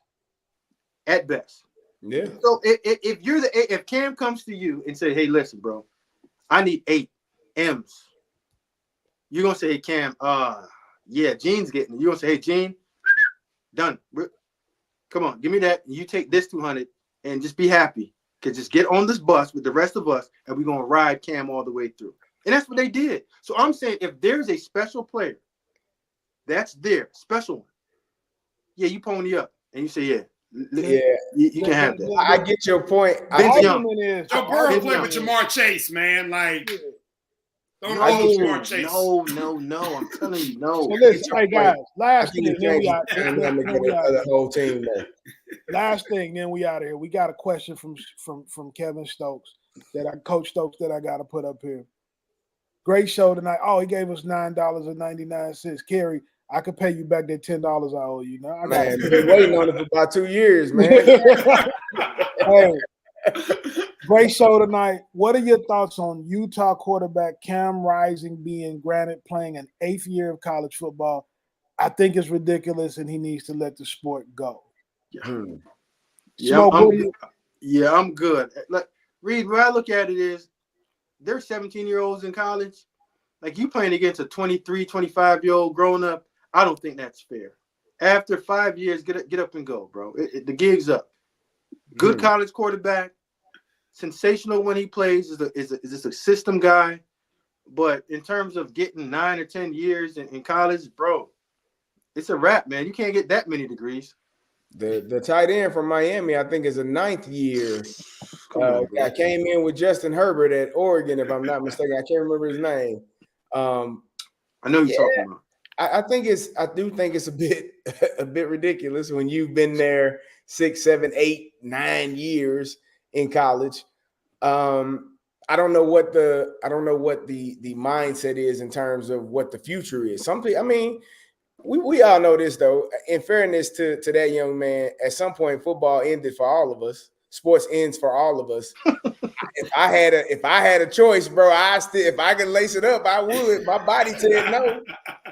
at best. Yeah. So if Cam comes to you and say, "Hey, listen, bro, I need 8 M's," you're gonna say, "Hey, Cam, yeah, Gene's getting it." You're gonna say, "Hey, Gene, done. Come on, give me that. You take this 200 and just be happy. Cause just get on this bus with the rest of us, and we're gonna ride Cam all the way through." And that's what they did. So I'm saying, if there's a special player that's there, special one, yeah, you pony up and you say, "Yeah, you can have that." I get your point. Joe Burrow played with Jamar Chase, man. Like, don't hold Jamar Chase. No. I'm telling you, no. So listen, hey guys, last thing, then we out. The whole team there. Last thing, then we out of here. We got a question from Kevin Stokes Coach Stokes that I got to put up here. Great show tonight. Oh, he gave us $9.99. Carey, I could pay you back that $10 I owe you. Now I man, been waiting on it for about 2 years, man. Hey, great show tonight. What are your thoughts on Utah quarterback Cam Rising being granted playing an 8th year of college football? I think it's ridiculous, and he needs to let the sport go. Yeah, I'm good. Like, Reed, where I look at it is, they're 17-year-olds in college. Like, you playing against a 23, 25-year-old grown up. I don't think that's fair. After 5 years, get up and go, bro. The gig's up. Good college quarterback, sensational when he plays. Is a system guy, but in terms of getting 9 or 10 years in college, bro, it's a wrap, man. You can't get that many degrees. The tight end from Miami, I think, is a 9th year. I came in with Justin Herbert at Oregon, if I'm not mistaken. I can't remember his name. I know you're talking about. I do think it's a bit ridiculous when you've been there 6, 7, 8, 9 years in college. I don't know what the mindset is in terms of what the future is. We all know this, though. In fairness to that young man, at some point football ended for all of us. Sports ends for all of us. If I had a choice, bro, if I could lace it up, I would. My body said no.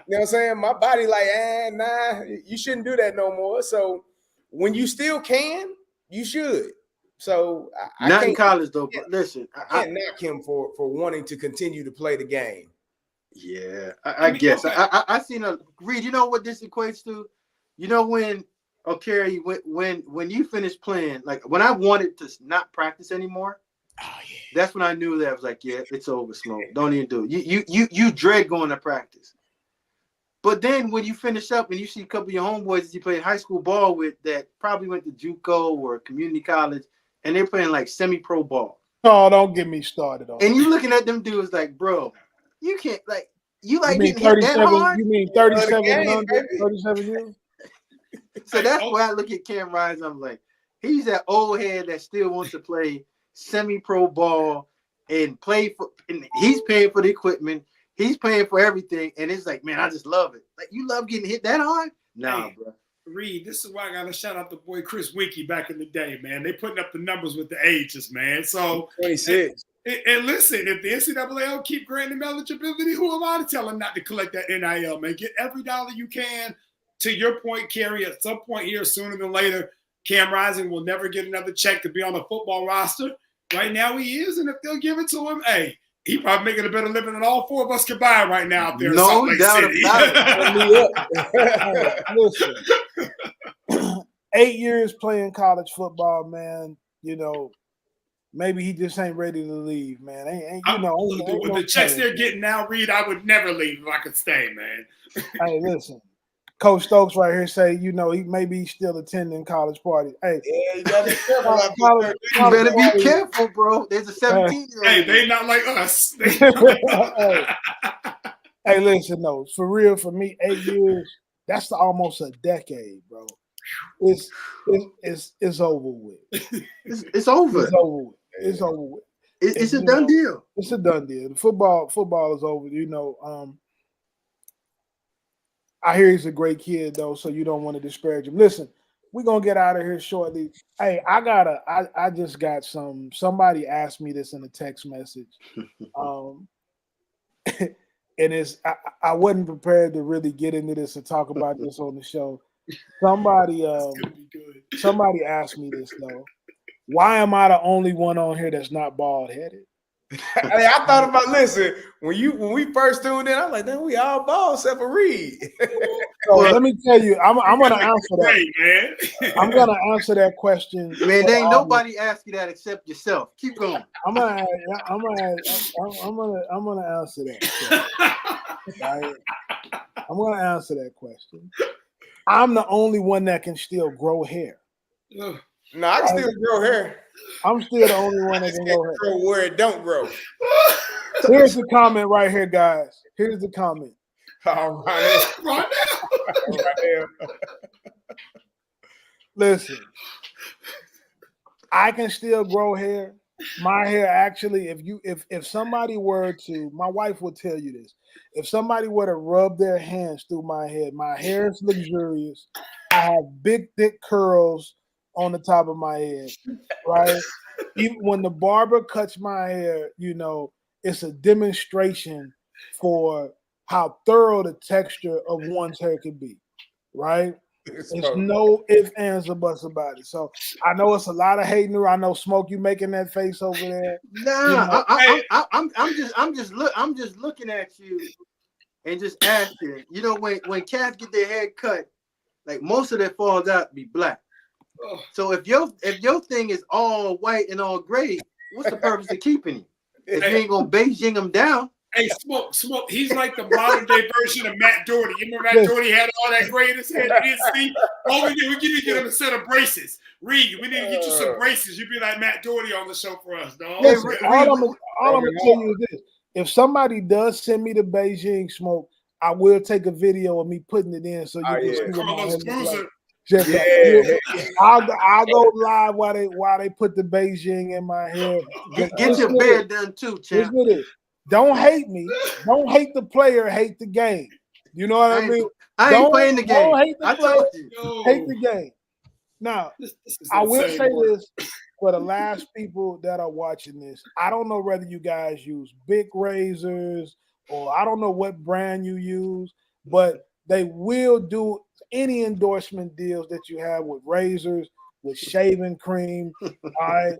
You know what I'm saying? My body like, nah, you shouldn't do that no more. So when you still can, you should. So not in college though. But listen, I can't knock him for wanting to continue to play the game. Yeah, I guess. I seen a Reed. You know what this equates to? You know when Carey, when you finish playing, like when I wanted to not practice anymore. Oh yeah. That's when I knew that I was like, yeah, it's over, Smoke. Don't even do it. You dread going to practice. But then when you finish up and you see a couple of your homeboys that you played high school ball with that probably went to JUCO or community college, and they're playing like semi-pro ball. Oh, don't get me started on. And you looking at them dudes like, bro, you can't getting hit that hard? You mean 37 and under? 37 years? So that's why I look at Cam Rising. I'm like, he's that old head that still wants to play semi-pro ball and and he's paying for the equipment. He's paying for everything. And it's like, man, I just love it. Like, you love getting hit that hard? Nah, bro. Reed, this is why I got to shout out the boy Chris Wiki back in the day, man. They putting up the numbers with the ages, man. So 26. And listen, if the NCAA don't keep granting them eligibility, who am I to tell them not to collect that NIL, man? Get every dollar you can. To your point, Carey, at some point here, sooner than later, Cam Rising will never get another check to be on the football roster. Right now he is, and if they'll give it to him, hey, he probably making a better living than all 4 of us combined right now out there in Salt Lake City. Listen, 8 years playing college football, man, you know, maybe he just ain't ready to leave, man. With the checks they're getting now, Reed, I would never leave if I could stay, man. Hey, listen. Coach Stokes right here say, he's still attending college parties. Hey, yeah, you gotta be careful. You better be careful, bro. There's a 17-year-old. Hey, they not like us. Hey, listen, no, for real, for me, 8 years, that's almost a decade, bro. It's over with. It's over. It's over with. It's over with. It's a done deal. It's a done deal. The football is over. You know, I hear he's a great kid though, so you don't want to disparage him. Listen, we're gonna get out of here shortly. Hey, I just got somebody asked me this in a text message. And I wasn't prepared to really get into this and talk about this on the show. Somebody asked me this though. Why am I the only one on here that's not bald headed? Hey, I thought about when we first tuned in, I was like, then we all bald except for Reed. So let me tell you, I'm gonna answer that. Man. I'm gonna answer that question. Man, there ain't nobody ask you that except yourself. Keep going. I'm gonna answer that. Right? I'm gonna answer that question. I'm the only one that can still grow hair. No, I can still grow hair. I'm still the only one that can grow hair. Grow where it don't grow. Here's the comment right here, guys. Here's the comment. Oh, right now. Listen, I can still grow hair. My hair actually, if somebody were to, my wife would tell you this. If somebody were to rub their hands through my hair is luxurious. I have big, thick curls on the top of my head, right? Even when the barber cuts my hair, you know, it's a demonstration for how thorough the texture of one's hair can be, right? There's no ifs, ands, or buts about it. So I know it's a lot of hating. I know Smoke, you making that face over there. Nah, I'm just looking at you and just asking. You know, when cats get their hair cut, like most of their falls out to be black. So if your thing is all white and all gray, what's the purpose of keeping him? If you ain't gonna Beijing him down. Hey, Smoke. He's like the modern day version of Matt Doherty. You remember Matt Doherty had all that gray in his head? You didn't see? All we need to get him a set of braces. Reed, we need to get you some braces. You'd be like Matt Doherty on the show for us, dog. Listen, all I'm gonna tell you is this: if somebody does send me to Beijing, Smoke, I will take a video of me putting it in so you can see what my hair looks like. I'll go live while they put the Beijing in my hair. Get your beard done too, champ. Don't hate me. Don't hate the player. Hate the game. You know what I mean? I ain't playing the game. Don't hate the player. Told you. Hate the game. Now, I will say this for the last people that are watching this. I don't know whether you guys use big razors or I don't know what brand you use, but they will do any endorsement deals that you have with razors, with shaving cream, all right,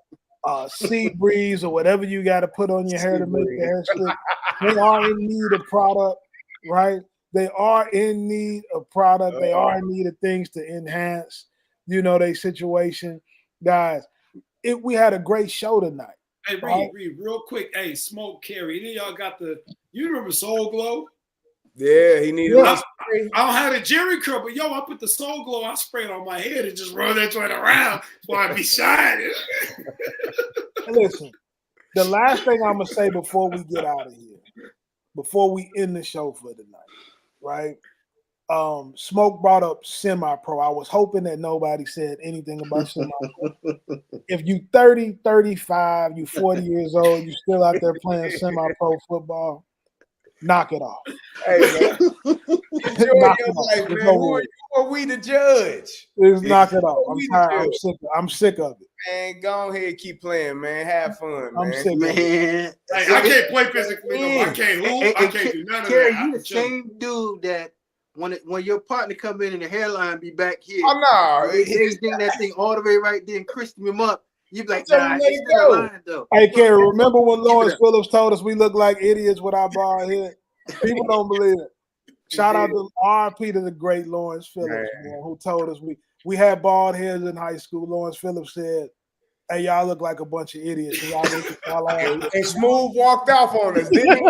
sea breeze or whatever you got to put on your hair to make the hair slick. They are in need of product, right? They are in need of product. They are in need of things to enhance, you know, their situation. Guys, we had a great show tonight. Hey, Reed, real quick. Hey, Smoke, Carey, any of y'all got you remember Soul Glow? Yeah, he needed I don't have a Jerry curl, but I put the Soul Glow, I spray it on my head and just run that joint around so I be shining. Listen, the last thing I'm gonna say before we get out of here, before we end the show for tonight, right? Smoke brought up semi-pro. I was hoping that nobody said anything about semi-pro. If you 30, 35, you 40 years old, you still out there playing semi-pro football, knock it off. Hey, man. Enjoy your life, man. Who are we to judge? Just knock it off. I'm tired. I'm sick of it. Man, go ahead and keep playing, man. Have fun, man. I'm sick, man. Hey, I can't play physically. No, I can't hoop. I can't do none of Carey, that. You the same dude that when your partner come in and the hairline be back here. Oh no, he's getting that thing all the way right there and crisping him up. You be like, nah, it's still line though. Hey, Carey, remember when Lawrence Phillips told us we look like idiots with our bald head? People don't believe it. Shout out to RP to the great Lawrence Phillips, man, who told us we had bald heads in high school. Lawrence Phillips said, "Hey, y'all look like a bunch of idiots." And Smooth walked off on us, didn't he?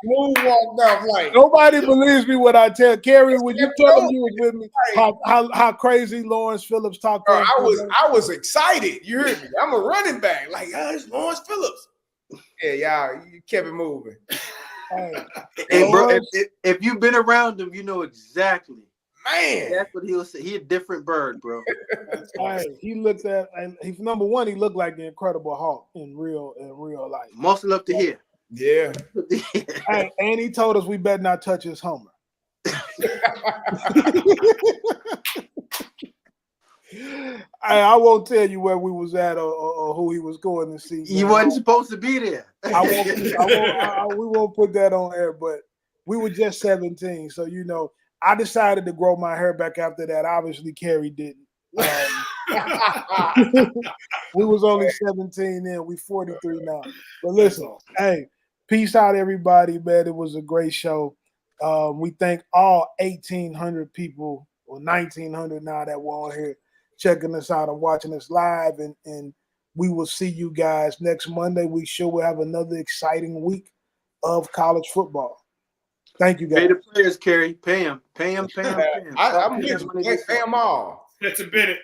Smooth walked off like nobody believes me when I tell Carey. Would you tell him you was with me? How crazy Lawrence Phillips talked. Bro, I was excited. You heard me? I'm a running back. Like, it's Lawrence Phillips. Yeah, y'all, you kept it moving. Hey, bro, if you've been around him, you know exactly Man, That's what he was saying. He a different bird, bro. Hey, he looked at, and he, number one, he looked like the Incredible Hulk in real life. Muscle up to here. yeah. Hey, and he told us we better not touch his Hummer. I won't tell you where we was at or who he was going to see. You wasn't supposed to be there. We won't put that on air, but we were just 17. So, you know, I decided to grow my hair back after that. Obviously, Carey didn't. We was only 17 then. We 43 now. But listen, hey, peace out, everybody, man. It was a great show. We thank all 1,800 people, or 1,900 now that were on here checking us out and watching us live. And we will see you guys next Monday. We sure will have another exciting week of college football. Thank you, guys. Pay the players, Carey. Pay them. Pay them. I'm with you. Pay them all. That's a Bennett.